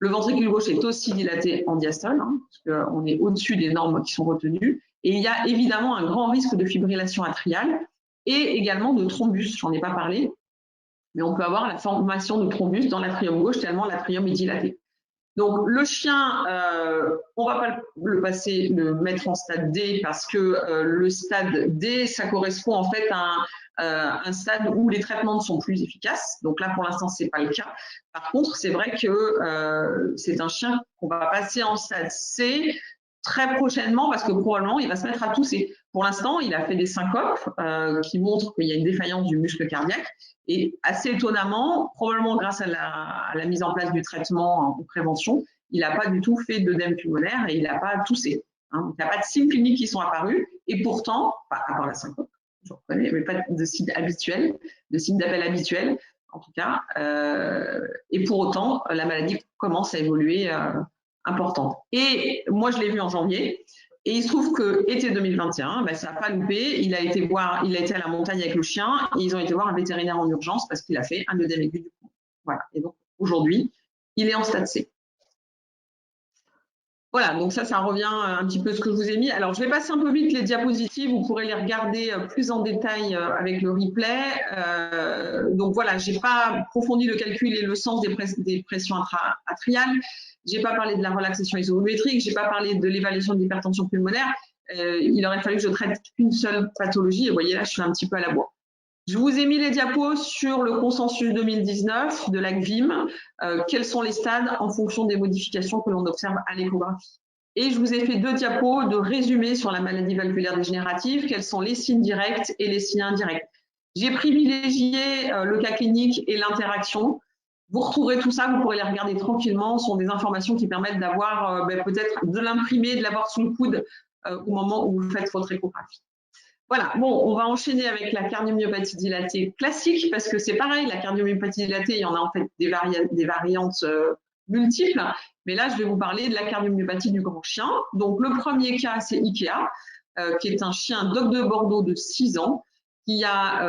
B: Le ventricule gauche est aussi dilaté en diastole, hein, parce qu'on est au-dessus des normes qui sont retenues. Et il y a évidemment un grand risque de fibrillation atriale et également de thrombus. J'en ai pas parlé, mais on peut avoir la formation de thrombus dans l'atrium gauche tellement l'atrium est dilaté. Donc le chien, on ne va pas le mettre en stade D parce que le stade D, ça correspond en fait à un stade où les traitements ne sont plus efficaces. Donc là, pour l'instant, ce n'est pas le cas. Par contre, c'est vrai que c'est un chien qu'on va passer en stade C très prochainement parce que probablement, il va se mettre à tousser. Pour l'instant, il a fait des syncopes qui montrent qu'il y a une défaillance du muscle cardiaque. Et assez étonnamment, probablement grâce à la mise en place du traitement en prévention, il n'a pas du tout fait d'œdème pulmonaire et il n'a pas toussé. Hein. Donc, il n'y a pas de signes cliniques qui sont apparus. Et pourtant, à part la syncope, je reconnais, mais pas de signes habituels, de signes d'appel habituels, en tout cas. Et pour autant, la maladie commence à évoluer importante. Et moi, je l'ai vu en janvier. Et il se trouve que été 2021, ben, ça n'a pas loupé. Il a été à la montagne avec le chien et ils ont été voir un vétérinaire en urgence parce qu'il a fait un œdème aigu du poumon. Voilà. Et donc aujourd'hui, il est en stade C. Voilà, donc ça revient un petit peu à ce que je vous ai mis. Alors, je vais passer un peu vite les diapositives. Vous pourrez les regarder plus en détail avec le replay. Donc voilà, je n'ai pas approfondi le calcul et le sens des pressions atriales. Je n'ai pas parlé de la relaxation isovolumétrique. Je n'ai pas parlé de l'évaluation de l'hypertension pulmonaire. Il aurait fallu que je traite qu'une seule pathologie. Et vous voyez là, je suis un petit peu à la bourre. Je vous ai mis les diapos sur le consensus 2019 de l'ACVIM. Quels sont les stades en fonction des modifications que l'on observe à l'échographie. Et je vous ai fait 2 diapos de résumé sur la maladie valvulaire dégénérative. Quels sont les signes directs et les signes indirects. J'ai privilégié le cas clinique et l'interaction. Vous retrouverez tout ça, vous pourrez les regarder tranquillement. Ce sont des informations qui permettent d'avoir peut-être de l'imprimer, de l'avoir sous le coude au moment où vous faites votre échographie. Voilà, bon, on va enchaîner avec la cardiomyopathie dilatée classique parce que c'est pareil, la cardiomyopathie dilatée, il y en a en fait des variantes multiples, mais là, je vais vous parler de la cardiomyopathie du grand chien. Donc, le premier cas, c'est Ikea, qui est un chien dogue de Bordeaux de 6 ans qui a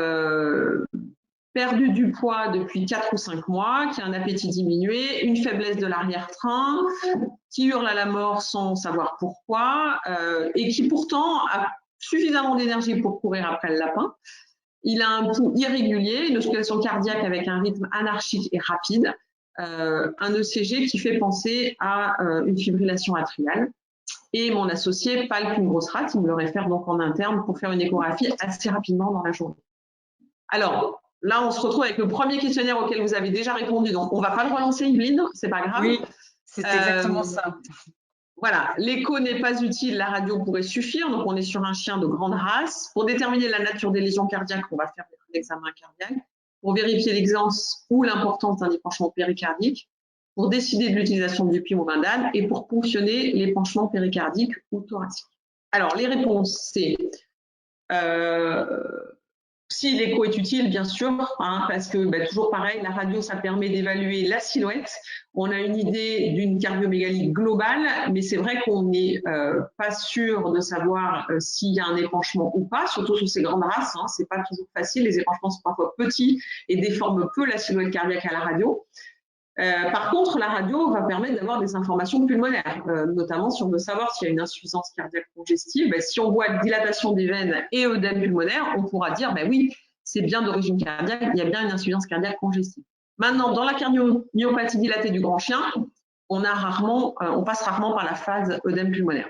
B: perdu du poids depuis 4 ou 5 mois, qui a un appétit diminué, une faiblesse de l'arrière-train, qui hurle à la mort sans savoir pourquoi, et qui pourtant a suffisamment d'énergie pour courir après le lapin. Il a un pouls irrégulier, une auscultation cardiaque avec un rythme anarchique et rapide, un ECG qui fait penser à une fibrillation atriale. Et mon associé palpe une grosse rate, il me le réfère donc en interne pour faire une échographie assez rapidement dans la journée. Alors, là, on se retrouve avec le premier questionnaire auquel vous avez déjà répondu. Donc, on ne va pas le relancer, Yveline, c'est pas grave.
A: Oui, c'est exactement ça.
B: Voilà, l'écho n'est pas utile, la radio pourrait suffire. Donc, on est sur un chien de grande race. Pour déterminer la nature des lésions cardiaques, on va faire l'examen cardiaque. Pour vérifier l'existence ou l'importance d'un épanchement péricardique. Pour décider de l'utilisation du pimomadane et pour ponctionner l'épanchement péricardique ou thoracique. Alors, les réponses, c'est si l'écho est utile, bien sûr, hein, parce que toujours pareil, la radio, ça permet d'évaluer la silhouette. On a une idée d'une cardiomégalie globale, mais c'est vrai qu'on n'est pas sûr de savoir s'il y a un épanchement ou pas, surtout sur ces grandes races. Hein, c'est pas toujours facile, les épanchements sont parfois petits et déforment peu la silhouette cardiaque à la radio. Par contre, la radio va permettre d'avoir des informations pulmonaires, notamment si on veut savoir s'il y a une insuffisance cardiaque congestive. Si on voit dilatation des veines et œdème pulmonaire, on pourra dire oui, c'est bien d'origine cardiaque, il y a bien une insuffisance cardiaque congestive. Maintenant, dans la cardiomyopathie dilatée du grand chien, on passe rarement par la phase œdème pulmonaire.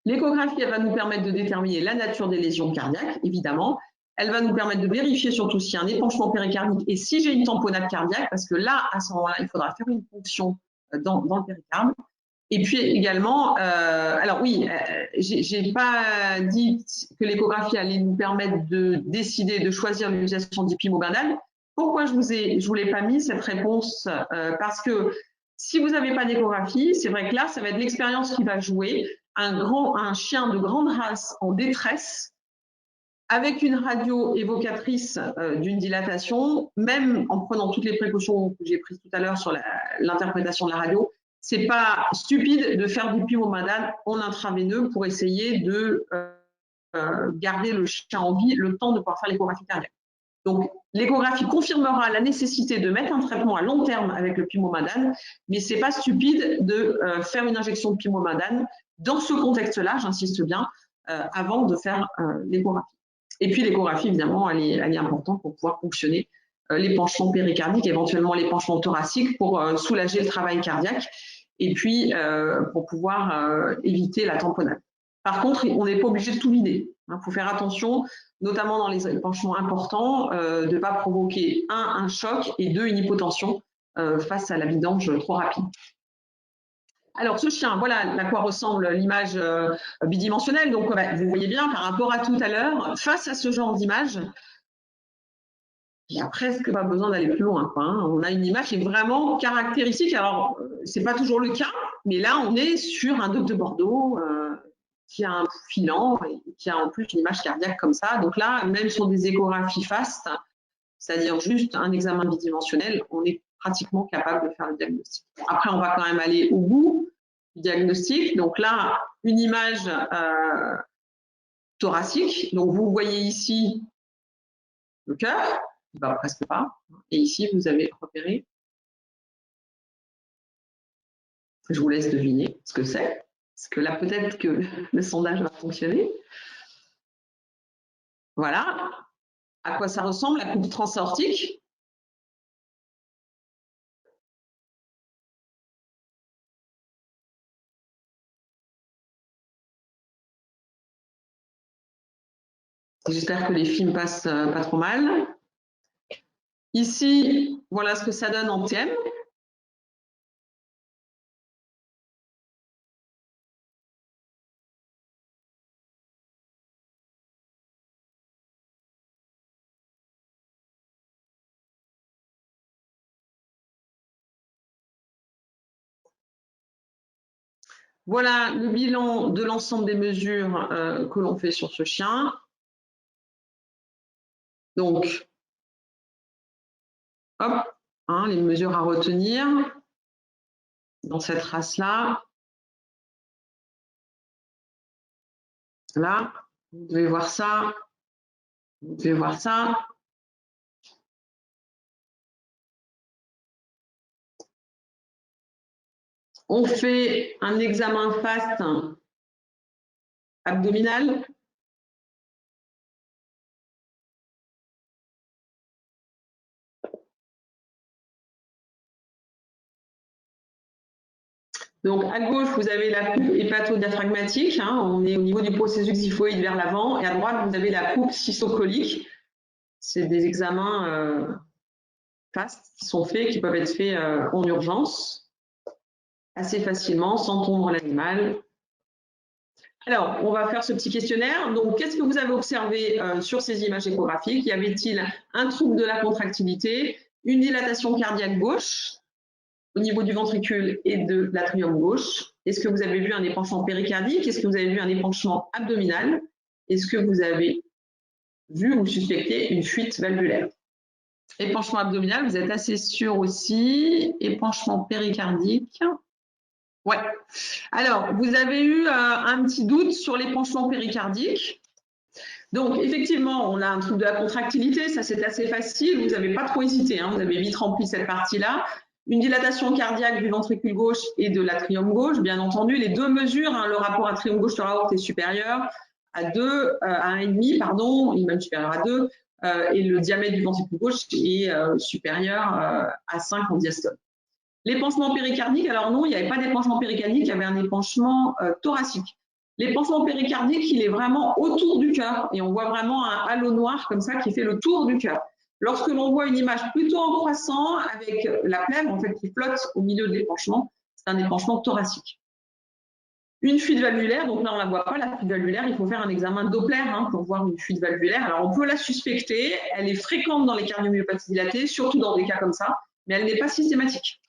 B: L'échographie, elle va nous permettre de déterminer la nature des lésions cardiaques, évidemment. Elle va nous permettre de vérifier surtout s'il y a un épanchement péricardique et si j'ai une tamponnade cardiaque, parce que là, à ce moment-là, il faudra faire une ponction dans le péricarde. Et puis également, alors oui, j'ai pas dit que l'échographie allait nous permettre de décider, de choisir l'utilisation du pimomadane. Pourquoi je vous l'ai pas mis cette réponse parce que si vous n'avez pas d'échographie, c'est vrai que là, ça va être l'expérience qui va jouer. Un chien de grande race en détresse, avec une radio évocatrice d'une dilatation, même en prenant toutes les précautions que j'ai prises tout à l'heure sur l'interprétation de la radio, c'est pas stupide de faire du pimomadane en intraveineux pour essayer de garder le chien en vie le temps de pouvoir faire l'échographie cardiaque. Donc, l'échographie confirmera la nécessité de mettre un traitement à long terme avec le pimomadane, mais c'est pas stupide de faire une injection de pimomadane dans ce contexte-là, j'insiste bien, avant de faire l'échographie. Et puis l'échographie, évidemment, elle est importante pour pouvoir fonctionner l'épanchement péricardique, éventuellement l'épanchement thoracique pour soulager le travail cardiaque et puis pour pouvoir éviter la tamponnade. Par contre, on n'est pas obligé de tout vider. Il faut faire attention, notamment dans les épanchements importants, de ne pas provoquer un choc et deux, une hypotension face à la vidange trop rapide. Alors, ce chien, voilà à quoi ressemble l'image bidimensionnelle. Donc, vous voyez bien, par rapport à tout à l'heure, face à ce genre d'image, il n'y a presque pas besoin d'aller plus loin. On a une image qui est vraiment caractéristique. Alors, ce n'est pas toujours le cas, mais là, on est sur un dogue de Bordeaux qui a un filant et qui a en plus une image cardiaque comme ça. Donc là, même sur des échographies fastes, c'est-à-dire juste un examen bidimensionnel, on est pratiquement capable de faire le diagnostic. Après, on va quand même aller au bout du diagnostic. Donc là, une image thoracique. Donc vous voyez ici le cœur, qui ne va presque pas. Et ici, vous avez repéré. Je vous laisse deviner ce que c'est. Parce que là, peut-être que le sondage va fonctionner. Voilà. À quoi ça ressemble, la coupe transaortique? J'espère que les films passent pas trop mal. Ici, voilà ce que ça donne en TM. Voilà le bilan de l'ensemble des mesures que l'on fait sur ce chien. Donc, hop, les mesures à retenir dans cette race-là. Là, vous devez voir ça. Vous devez voir ça. On fait un examen FAST abdominal. Donc, à gauche, vous avez la coupe hépatodiaphragmatique. Hein, on est au niveau du processus xiphoïde vers l'avant. Et à droite, vous avez la coupe cystocolique. C'est des examens FAST qui sont faits, qui peuvent être faits en urgence, assez facilement, sans tondre l'animal. Alors, on va faire ce petit questionnaire. Donc, qu'est-ce que vous avez observé sur ces images échographiques? Y avait-il un trouble de la contractilité, une dilatation cardiaque gauche au niveau du ventricule et de l'atrium gauche? Est-ce que vous avez vu un épanchement péricardique? Est-ce que vous avez vu un épanchement abdominal? Est-ce que vous avez vu ou suspecté une fuite valvulaire? Épanchement abdominal, vous êtes assez sûr aussi. Épanchement péricardique. Ouais. Alors, vous avez eu un petit doute sur l'épanchement péricardique. Donc, effectivement, on a un trouble de la contractilité, ça c'est assez facile, vous n'avez pas trop hésité, hein, vous avez vite rempli cette partie-là. Une dilatation cardiaque du ventricule gauche et de l'atrium gauche, bien entendu, les deux mesures, hein, le rapport atrium gauche sur aorte est supérieur à 1,5, pardon, il est même supérieur à 2, et le diamètre du ventricule gauche est supérieur à 5 en diastole. L'épanchement péricardique, alors non, il n'y avait pas d'épanchement péricardique, il y avait un épanchement thoracique. L'épanchement péricardique, il est vraiment autour du cœur et on voit vraiment un halo noir comme ça qui fait le tour du cœur. Lorsque l'on voit une image plutôt en croissant avec la plèvre en fait qui flotte au milieu de l'épanchement, c'est un épanchement thoracique. Une fuite valvulaire, donc là on ne la voit pas, la fuite valvulaire, il faut faire un examen Doppler hein, pour voir une fuite valvulaire. Alors on peut la suspecter, elle est fréquente dans les cardiomyopathies dilatées, surtout dans des cas comme ça, mais elle n'est pas systématique.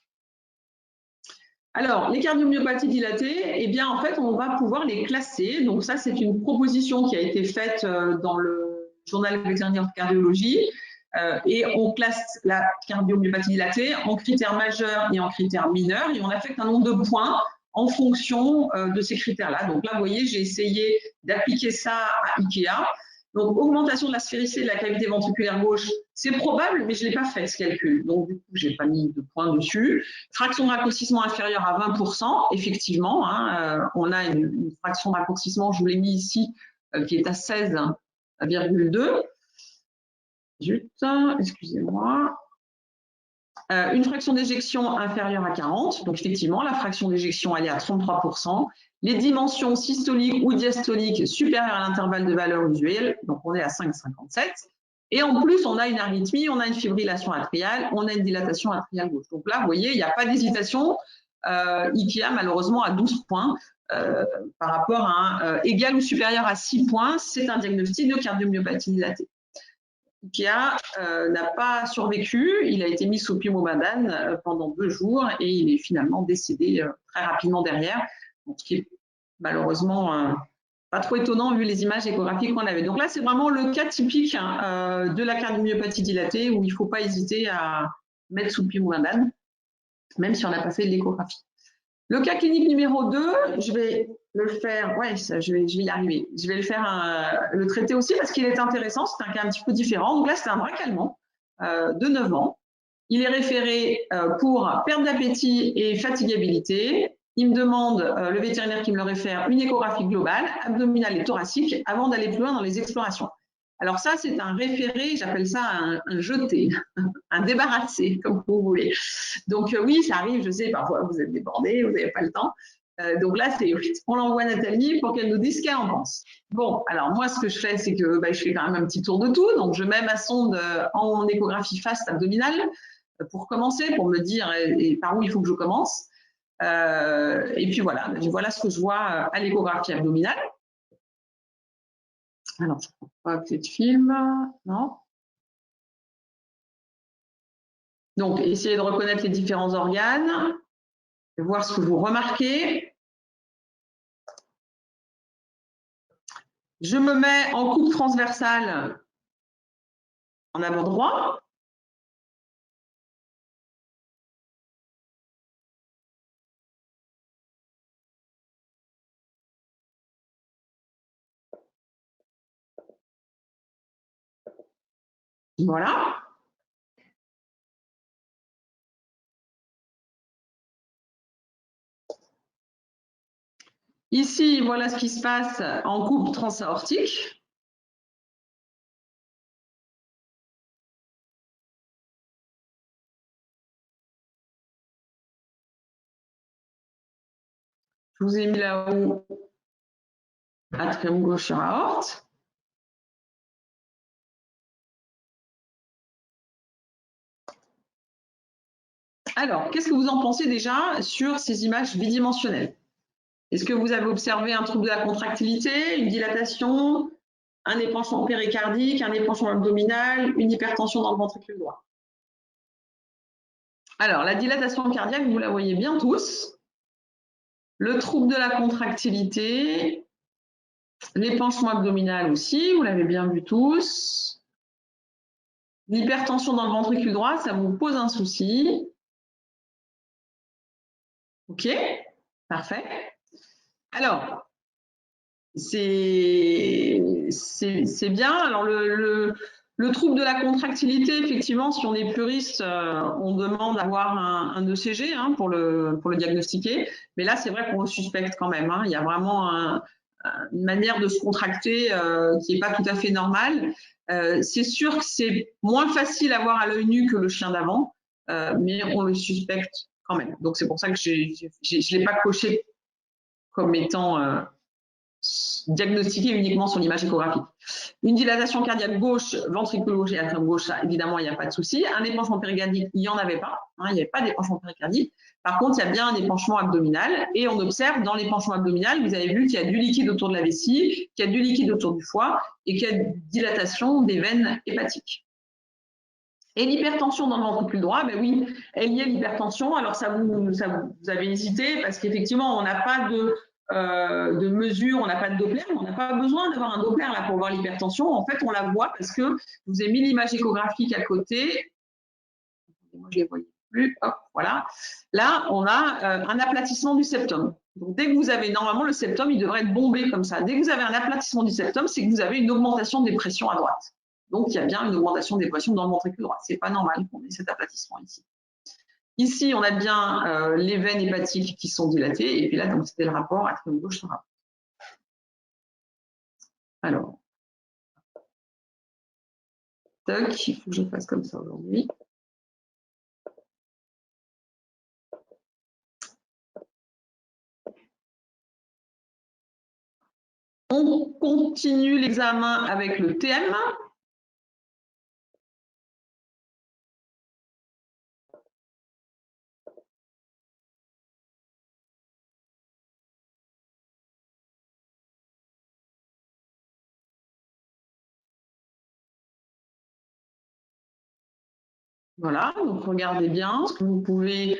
B: Alors, les cardiomyopathies dilatées, eh bien, en fait, on va pouvoir les classer. Donc, ça, c'est une proposition qui a été faite dans le journal vétérinaire de cardiologie. Et on classe la cardiomyopathie dilatée en critères majeurs et en critères mineurs. Et on affecte un nombre de points en fonction de ces critères-là. Donc là, vous voyez, j'ai essayé d'appliquer ça à IKEA. Donc, augmentation de la sphéristicité de la cavité ventriculaire gauche, c'est probable, mais je ne l'ai pas fait ce calcul. Donc, du coup, je n'ai pas mis de point dessus. Fraction de raccourcissement inférieure à 20%, effectivement. Hein, on a une fraction de raccourcissement, je vous l'ai mis ici, qui est à 16,2. Zut, excusez-moi. Une fraction d'éjection inférieure à 40. Donc, effectivement, la fraction d'éjection, elle est à 33%. Les dimensions systoliques ou diastoliques supérieures à l'intervalle de valeur usuelle. Donc, on est à 5,57. Et en plus, on a une arythmie, on a une fibrillation atriale, on a une dilatation atriale gauche. Donc là, vous voyez, il n'y a pas d'hésitation. IKEA, malheureusement, à 12 points par rapport à un égal ou supérieur à 6 points. C'est un diagnostic de cardiomyopathie dilatée. IKEA n'a pas survécu, il a été mis sous pimomadane pendant 2 jours et il est finalement décédé très rapidement derrière, ce qui est malheureusement pas trop étonnant vu les images échographiques qu'on avait. Donc là, c'est vraiment le cas typique de la cardiomyopathie dilatée où il ne faut pas hésiter à mettre sous pimomadane, même si on n'a pas fait de l'échographie. Le cas clinique numéro 2, je vais le faire, ouais, je vais y arriver. Je vais le faire, le traiter aussi parce qu'il est intéressant, c'est un cas un petit peu différent. Donc là, c'est un braque allemand de 9 ans. Il est référé pour perte d'appétit et fatigabilité. Il me demande, le vétérinaire qui me le réfère, une échographie globale, abdominale et thoracique, avant d'aller plus loin dans les explorations. Alors ça, c'est un référé, j'appelle ça un jeté, un débarrassé, comme vous voulez. Donc oui, ça arrive, je sais, parfois vous êtes débordé, vous n'avez pas le temps. Donc là, on l'envoie à Nathalie pour qu'elle nous dise ce qu'elle en pense. Bon, alors moi, ce que je fais, c'est que je fais quand même un petit tour de tout. Donc je mets ma sonde en échographie FAST abdominale pour commencer, pour me dire et par où il faut que je commence. Et puis voilà, voilà ce que je vois à l'échographie abdominale. Alors, je ne crois pas que c'est de film, non. Donc, essayez de reconnaître les différents organes, voir ce que vous remarquez. Je me mets en coupe transversale en avant droit. Voilà. Ici, voilà ce qui se passe en coupe transaortique. Je vous ai mis là-haut atrium gauche sur aorte. Alors, qu'est-ce que vous en pensez déjà sur ces images bidimensionnelles? Est-ce que vous avez observé un trouble de la contractilité, une dilatation, un épanchement péricardique, un épanchement abdominal, une hypertension dans le ventricule droit? Alors, la dilatation cardiaque, vous la voyez bien tous. Le trouble de la contractilité, l'épanchement abdominal aussi, vous l'avez bien vu tous. L'hypertension dans le ventricule droit, ça vous pose un souci. Ok, parfait. Alors, c'est bien. Alors, le trouble de la contractilité, effectivement, si on est puriste, on demande d'avoir un ECG hein, pour le diagnostiquer. Mais là, c'est vrai qu'on le suspecte quand même. Hein. Il y a vraiment une manière de se contracter qui n'est pas tout à fait normale. C'est sûr que c'est moins facile à voir à l'œil nu que le chien d'avant, mais on le suspecte quand même. Donc, c'est pour ça que je ne l'ai pas coché comme étant diagnostiqué uniquement sur l'image échographique. Une dilatation cardiaque gauche, ventricule gauche et atrium gauche, ça, évidemment, il n'y a pas de souci. Un épanchement péricardique, il n'y en avait pas. Hein, il n'y avait pas d'épanchement péricardique. Par contre, il y a bien un épanchement abdominal et on observe dans l'épanchement abdominal, vous avez vu qu'il y a du liquide autour de la vessie, qu'il y a du liquide autour du foie et qu'il y a une dilatation des veines hépatiques. Et l'hypertension dans le ventricule droit, ben oui, elle y est l'hypertension. Alors vous avez hésité parce qu'effectivement, on n'a pas de mesure, on n'a pas de Doppler, mais on n'a pas besoin d'avoir un Doppler là pour voir l'hypertension. En fait, on la voit parce que je vous ai mis l'image échographique à côté. Moi, je ne les voyais plus. Hop, voilà. Là, on a un aplatissement du septum. Donc, dès que vous avez, normalement, le septum, il devrait être bombé comme ça. Dès que vous avez un aplatissement du septum, c'est que vous avez une augmentation des pressions à droite. Donc, il y a bien une augmentation des pressions dans le ventricule droit. Ce n'est pas normal qu'on ait cet aplatissement ici. Ici, on a bien les veines hépatiques qui sont dilatées. Et puis là, donc c'était le rapport atrium gauche sur aorte. Alors, toc, il faut que je fasse comme ça aujourd'hui. On continue l'examen avec le TM. Voilà, donc regardez bien ce que vous pouvez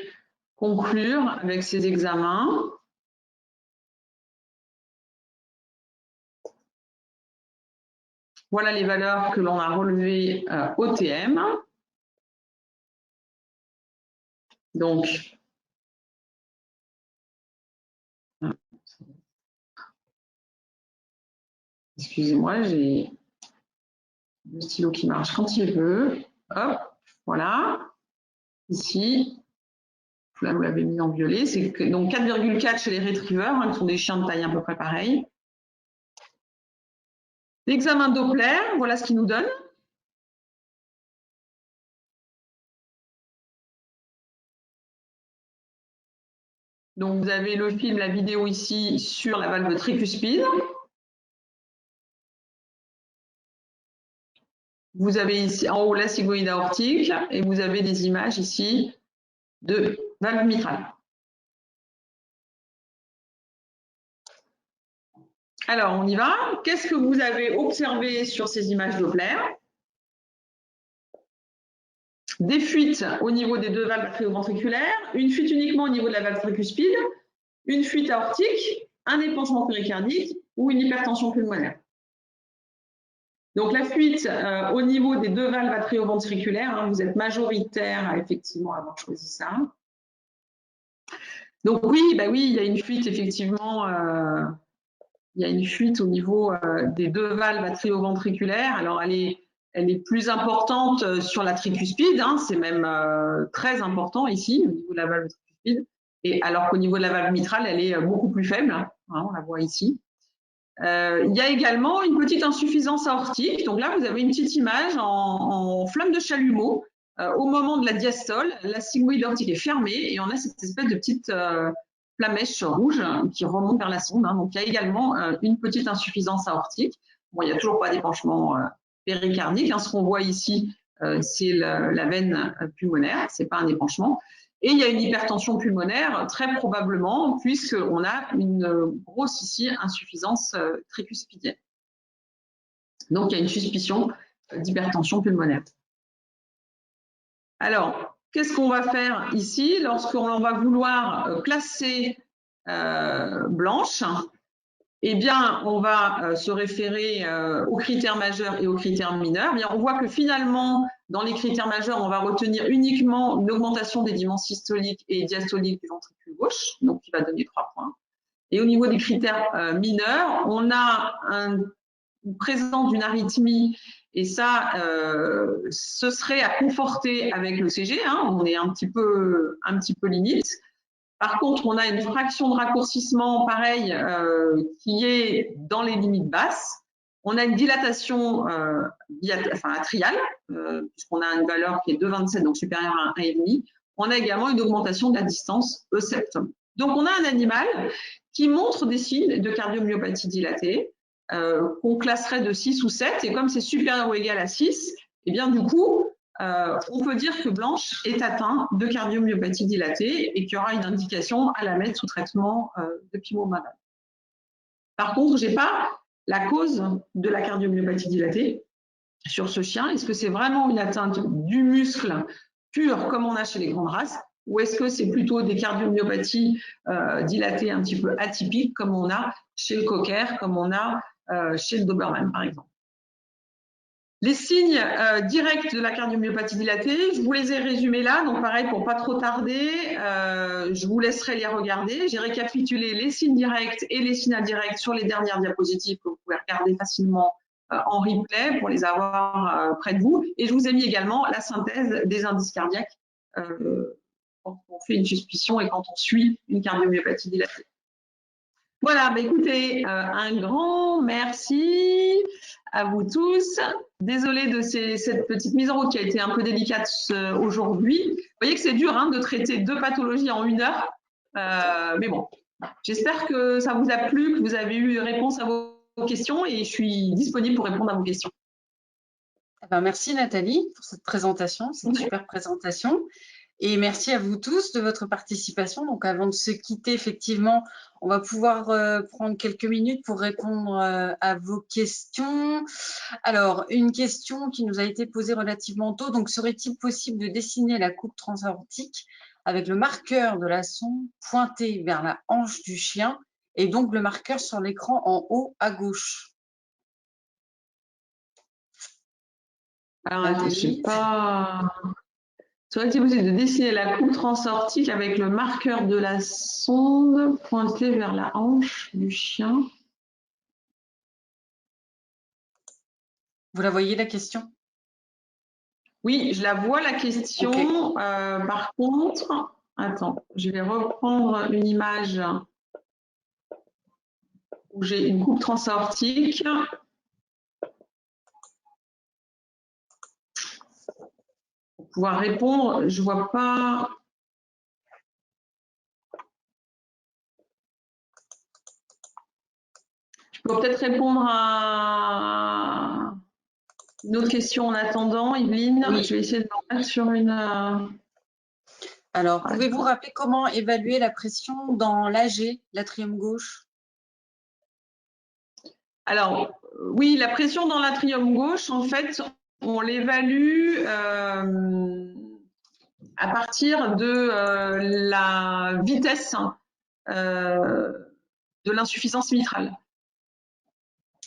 B: conclure avec ces examens. Voilà les valeurs que l'on a relevées au TM. Donc, excusez-moi, j'ai le stylo qui marche quand il veut. Hop, voilà. Ici, là vous l'avez mis en violet, c'est donc 4,4 chez les retrievers, hein, qui sont des chiens de taille à peu près pareille. L'examen Doppler, voilà ce qu'il nous donne. Donc vous avez le film, la vidéo ici sur la valve tricuspide. Vous avez ici en haut la sigmoïde aortique et vous avez des images ici de valve mitrale. Alors, on y va. Qu'est-ce que vous avez observé sur ces images Doppler? Des fuites au niveau des deux valves atrioventriculaires, une fuite uniquement au niveau de la valve tricuspide, une fuite aortique, un épanchement péricardique ou une hypertension pulmonaire. Donc la fuite au niveau des deux valves atrioventriculaires, hein, vous êtes majoritaire effectivement à avoir choisi ça. Donc oui, bah oui, il y a une fuite effectivement. Il y a une fuite au niveau des deux valves atrioventriculaires. Alors, elle est plus importante sur la tricuspide, hein, c'est même très important ici, au niveau de la valve tricuspide. et alors qu'au niveau de la valve mitrale, elle est beaucoup plus faible, hein, on la voit ici. Il y a également une petite insuffisance aortique. Donc là, vous avez une petite image en flamme de chalumeau. Au moment de la diastole, la sigmoïde aortique est fermée et on a cette espèce de petite flamèche rouge qui remonte vers la sonde. Hein. Donc il y a également une petite insuffisance aortique. Bon, il n'y a toujours pas d'épanchement péricardique. Hein. Ce qu'on voit ici, c'est la veine pulmonaire, ce n'est pas un épanchement. Et il y a une hypertension pulmonaire, très probablement, puisqu'on a une grosse ici insuffisance tricuspidienne. Donc, il y a une suspicion d'hypertension pulmonaire. Alors, qu'est-ce qu'on va faire ici lorsqu'on va vouloir classer Blanche? Eh bien, on va se référer aux critères majeurs et aux critères mineurs. Eh bien, on voit que finalement, dans les critères majeurs, on va retenir uniquement une augmentation des dimensions systoliques et diastoliques du ventricule gauche, donc qui va donner 3 points. Et au niveau des critères mineurs, on a une présence d'une arythmie, et ça, ce serait à conforter avec le CG, hein, on est un petit peu limite. Par contre, on a une fraction de raccourcissement, pareil, qui est dans les limites basses. On a une dilatation atriale, puisqu'on a une valeur qui est de 27, donc supérieure à 1,5. On a également une augmentation de la distance E-septum. Donc, on a un animal qui montre des signes de cardiomyopathie dilatée, qu'on classerait de 6 ou 7. Et comme c'est supérieur ou égal à 6, eh bien, du coup, on peut dire que Blanche est atteinte de cardiomyopathie dilatée et qu'il y aura une indication à la mettre sous traitement de pivomadac. Par contre, je n'ai pas la cause de la cardiomyopathie dilatée sur ce chien. Est-ce que c'est vraiment une atteinte du muscle pur comme on a chez les grandes races, ou est-ce que c'est plutôt des cardiomyopathies dilatées un petit peu atypiques comme on a chez le cocker, comme on a chez le Doberman par exemple? Les signes directs de la cardiomyopathie dilatée, je vous les ai résumés là, donc pareil, pour pas trop tarder, je vous laisserai les regarder. J'ai récapitulé les signes directs et les signes indirects sur les dernières diapositives que vous pouvez regarder facilement en replay pour les avoir près de vous. Et je vous ai mis également la synthèse des indices cardiaques quand on fait une suspicion et quand on suit une cardiomyopathie dilatée. Voilà, bah écoutez, un grand merci à vous tous. Désolée de cette petite mise en route qui a été un peu délicate aujourd'hui. Vous voyez que c'est dur hein, de traiter 2 pathologies en 1 heure. Mais bon, j'espère que ça vous a plu, que vous avez eu réponse à vos questions et je suis disponible pour répondre à vos questions.
A: Ben, merci Nathalie pour cette présentation, cette super présentation. Et merci à vous tous de votre participation. Donc, avant de se quitter, effectivement, on va pouvoir prendre quelques minutes pour répondre à vos questions. Alors, une question qui nous a été posée relativement tôt. Donc, serait-il possible de dessiner la coupe transaortique avec le marqueur de la sonde pointé vers la hanche du chien et donc le marqueur sur l'écran en haut à gauche?
B: Alors, je sais pas. Serait-il possible de dessiner la coupe transaortique avec le marqueur de la sonde pointé vers la hanche du chien?
A: Vous la voyez la question?
B: Oui, je la vois la question. Okay. Par contre, attends, je vais reprendre une image où j'ai une coupe transaortique. Pour pouvoir répondre, je ne vois pas. Je peux peut-être répondre à une autre question en attendant, Yveline. Oui. Je vais essayer de me mettre sur une.
A: Alors, pouvez-vous rappeler comment évaluer la pression dans l'AG, l'atrium gauche?
B: Alors, oui, la pression dans l'atrium gauche, en fait, on l'évalue à partir de la vitesse de l'insuffisance mitrale.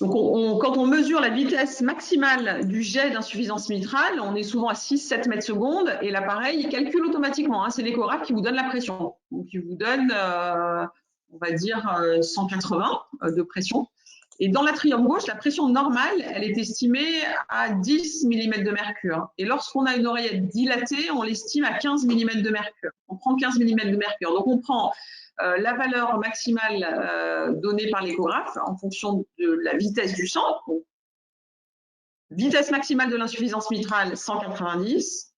B: Donc, quand on mesure la vitesse maximale du jet d'insuffisance mitrale, on est souvent à 6-7 mètres secondes et l'appareil il calcule automatiquement. Hein, c'est l'échographe qui vous donne la pression. Donc, il vous donne, on va dire, 180 de pression. Et dans l'atrium gauche, la pression normale, elle est estimée à 10 mm de mercure. Et lorsqu'on a une oreillette dilatée, on l'estime à 15 mm de mercure. On prend 15 mm de mercure. Donc, on prend la valeur maximale donnée par l'échographe en fonction de la vitesse du sang. Donc, vitesse maximale de l'insuffisance mitrale, 190.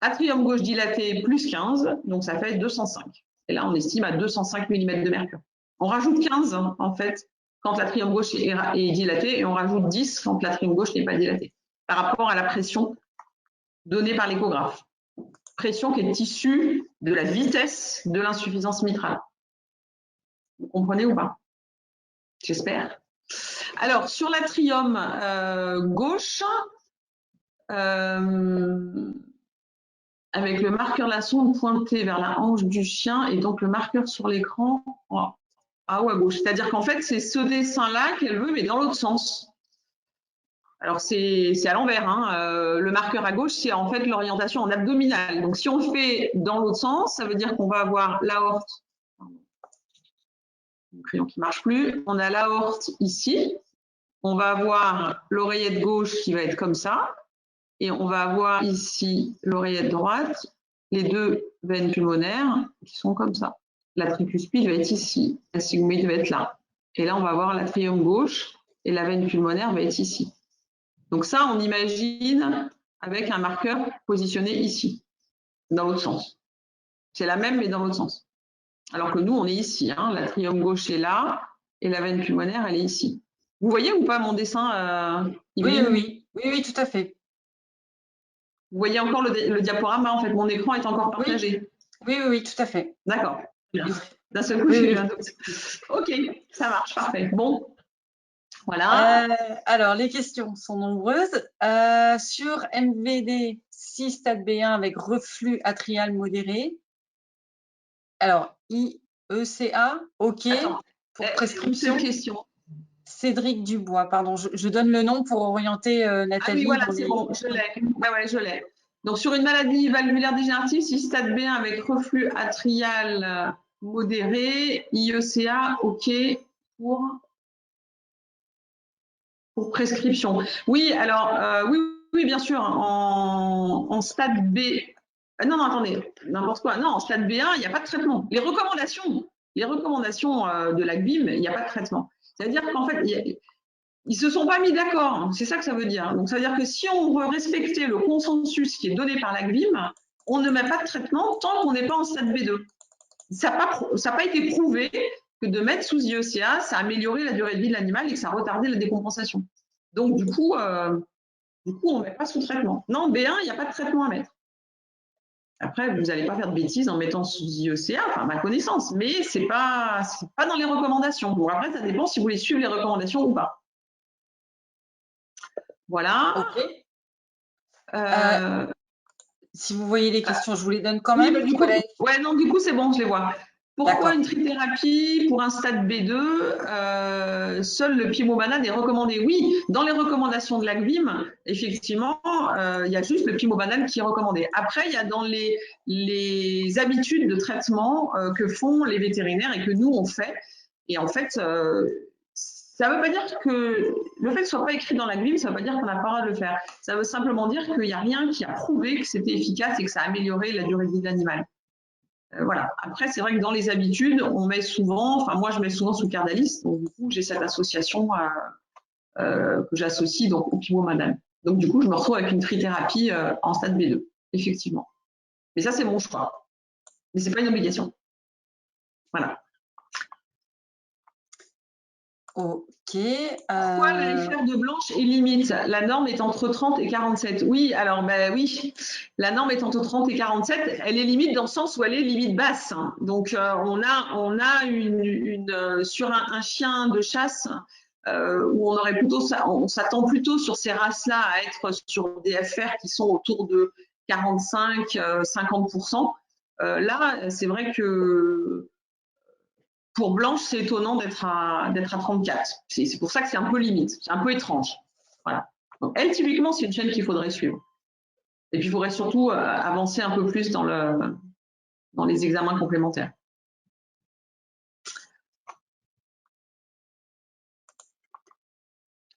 B: Atrium gauche dilaté, plus 15. Donc, ça fait 205. Et là, on estime à 205 mm de mercure. On rajoute 15, en fait, quand l'atrium gauche est dilaté, et on rajoute 10 quand l'atrium gauche n'est pas dilaté, par rapport à la pression donnée par l'échographe. Pression qui est issue de la vitesse de l'insuffisance mitrale. Vous comprenez ou pas? J'espère. Alors, sur l'atrium gauche, avec le marqueur la sonde pointé vers la hanche du chien et donc le marqueur sur l'écran en haut à gauche. C'est-à-dire qu'en fait, c'est ce dessin-là qu'elle veut, mais dans l'autre sens. Alors, c'est à l'envers. Hein. Le marqueur à gauche, c'est en fait l'orientation en abdominale. Donc, si on le fait dans l'autre sens, ça veut dire qu'on va avoir l'aorte. Le crayon qui ne marche plus. On a l'aorte ici. On va avoir l'oreillette gauche qui va être comme ça. Et on va avoir ici l'oreillette droite, les deux veines pulmonaires qui sont comme ça. La tricuspide va être ici, la sigmoïde va être là. Et là, on va avoir l'atrium gauche et la veine pulmonaire va être ici. Donc ça, on imagine avec un marqueur positionné ici, dans l'autre sens. C'est la même, mais dans l'autre sens. Alors que nous, on est ici. Hein. L'atrium gauche est là et la veine pulmonaire, elle est ici. Vous voyez ou pas mon dessin, Yveline ?
A: Oui, tout à fait.
B: Vous voyez encore le diaporama, en fait, mon écran est encore partagé.
A: Oui, tout à fait.
B: D'accord. D'un seul coup, j'ai eu un doute. Ok, ça marche, parfait. Bon, voilà.
A: Alors, les questions sont nombreuses. Sur MVD 6 stade B1 avec reflux atrial modéré. Alors, IECA, OK.
B: Attends,
A: Pour prescription.
B: Une question.
A: Cédric Dubois, pardon, je donne le nom pour orienter Nathalie.
B: Ah oui, voilà, c'est bon, je l'ai. Ouais, je l'ai. Donc, sur une maladie valvulaire dégénérative, 6 stade B1 avec reflux atrial modéré, IECA, OK pour prescription. Oui, alors, oui, bien sûr, en stade B. Non, attendez, n'importe quoi. Non, en stade B1, il n'y a pas de traitement. Les recommandations de la GBIM, il n'y a pas de traitement. C'est-à-dire qu'en fait, ils ne se sont pas mis d'accord. C'est ça que ça veut dire. Donc, ça veut dire que si on veut respecter le consensus qui est donné par la GBIM, on ne met pas de traitement tant qu'on n'est pas en stade B2. Ça n'a pas été prouvé que de mettre sous IECA, ça a amélioré la durée de vie de l'animal et que ça a retardé la décompensation. Donc, du coup, on ne met pas sous traitement. Non, B1, il n'y a pas de traitement à mettre. Après, vous n'allez pas faire de bêtises en mettant sous IECA, enfin, à ma connaissance, mais ce n'est pas dans les recommandations. Bon, après, ça dépend si vous voulez suivre les recommandations ou pas. Voilà.
A: OK. Si vous voyez les questions, je vous les donne quand même.
B: Oui, du coup, c'est bon, je les vois. Pourquoi une trithérapie pour un stade B2 seul le pimobanane est recommandé? Oui, dans les recommandations de la GBIM, effectivement, il y a juste le pimobanane qui est recommandé. Après, il y a dans les habitudes de traitement que font les vétérinaires et que nous, on fait. Et en fait, ça ne veut pas dire que le fait que ce ne soit pas écrit dans la GBIM, ça ne veut pas dire qu'on n'a pas le droit de le faire. Ça veut simplement dire qu'il n'y a rien qui a prouvé que c'était efficace et que ça a amélioré la durée de vie de l'animal. Voilà. Après, c'est vrai que dans les habitudes, on met souvent, enfin moi je mets souvent sous Cardalis, donc du coup j'ai cette association que j'associe donc au pimobanane. Donc du coup je me retrouve avec une trithérapie en stade B2, effectivement. Mais ça c'est mon choix, mais c'est pas une obligation. Voilà.
A: OK.
B: Pourquoi la FR de blanche est limite? La norme est entre 30 et 47. Oui, alors oui, la norme est entre 30 et 47. Elle est limite dans le sens où elle est limite basse. Donc on a sur un chien de chasse où on s'attend plutôt sur ces races-là à être sur des FR qui sont autour de 45-50%. Là, c'est vrai que pour blanche, c'est étonnant d'être à 34. C'est pour ça que c'est un peu limite, c'est un peu étrange. Voilà. Donc, elle, typiquement, c'est une chaîne qu'il faudrait suivre. Et puis, il faudrait surtout avancer un peu plus dans les examens complémentaires.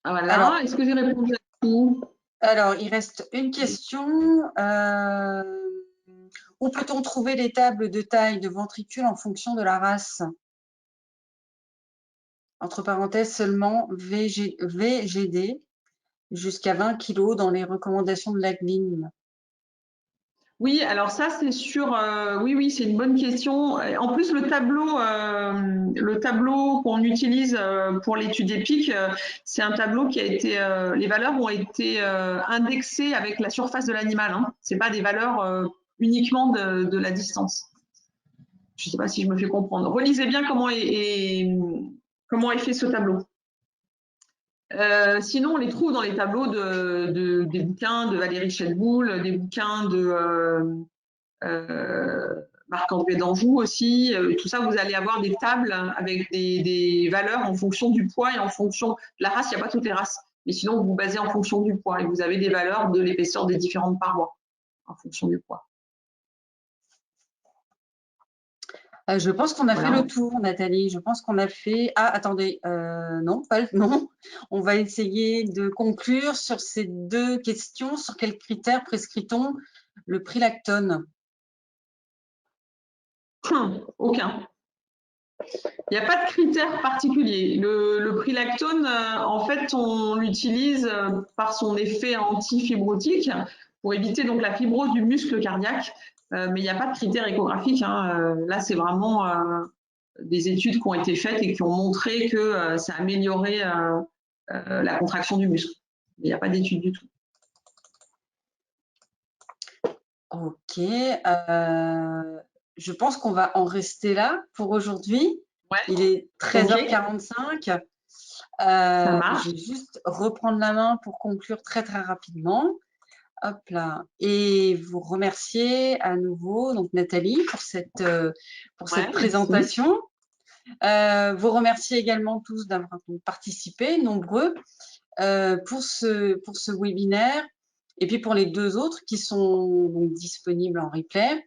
B: Voilà.
A: Alors,
B: Est-ce que j'ai répondu à tout?
A: alors, il reste une question. Où peut-on trouver les tables de taille de ventricule en fonction de la race? Entre parenthèses, seulement VGD jusqu'à 20 kg dans les recommandations de l'ACVIM.
B: Oui, alors ça, c'est sûr. Oui, oui, c'est une bonne question. En plus, le tableau qu'on utilise pour l'étude EPIC, c'est un tableau qui a été, les valeurs ont été indexées avec la surface de l'animal. Hein. C'est pas des valeurs uniquement de la distance. Je ne sais pas si je me fais comprendre. Relisez bien comment est fait ce tableau. Sinon, on les trouve dans les tableaux des bouquins de Valérie Chelboul, des bouquins de Marc-André d'Anjou aussi. Tout ça, vous allez avoir des tables avec des valeurs en fonction du poids et en fonction de la race. Il n'y a pas toutes les races, mais sinon, vous vous basez en fonction du poids et vous avez des valeurs de l'épaisseur des différentes parois en fonction du poids.
A: Je pense qu'on a fait
B: Voilà.
A: le tour, Nathalie. Je pense qu'on a fait… Ah, attendez, non, pas non. On va essayer de conclure sur ces deux questions. Sur quels critères prescrit-on le prix Lactone?
B: Aucun. Il n'y a pas de critère particulier. Le prix lactone, en fait, on l'utilise par son effet antifibrotique pour éviter donc la fibrose du muscle cardiaque. Mais il n'y a pas de critère échographique. Hein. Là, c'est vraiment des études qui ont été faites et qui ont montré que ça améliorait la contraction du muscle. Il n'y a pas d'étude du tout.
A: Ok. Je pense qu'on va en rester là pour aujourd'hui.
B: Ouais.
A: Il est
B: Ok.
A: 13h45.
B: Ça marche.
A: Je vais juste reprendre la main pour conclure très très rapidement. Hop là. Et vous remercier à nouveau, donc Nathalie, pour cette
B: Ouais, merci.
A: présentation. Vous remercier également tous d'avoir participé, nombreux, pour ce webinaire. Et puis pour les deux autres qui sont donc disponibles en replay.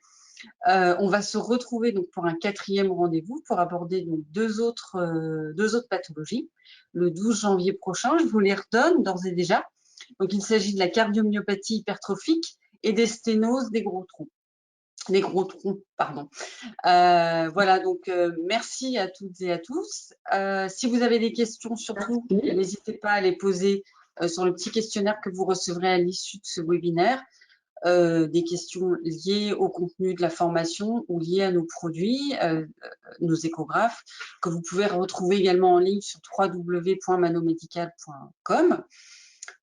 A: On va se retrouver donc pour un 4e rendez-vous pour aborder donc deux autres pathologies le 12 janvier prochain. Je vous les redonne d'ores et déjà. Donc, il s'agit de la cardiomyopathie hypertrophique et des sténoses des gros troncs. Des gros troncs, pardon. Voilà, donc merci à toutes et à tous. Si vous avez des questions, surtout, n'hésitez pas à les poser sur le petit questionnaire que vous recevrez à l'issue de ce webinaire. Des questions liées au contenu de la formation ou liées à nos produits, nos échographes, que vous pouvez retrouver également en ligne sur www.manomedical.com.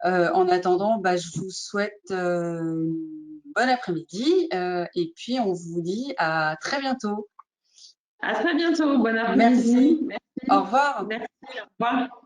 A: En attendant, je vous souhaite une bonne après-midi et puis on vous dit à très bientôt.
B: À très bientôt. Bon après-midi.
A: Merci.
B: Merci.
A: Au revoir.
B: Merci. Au revoir.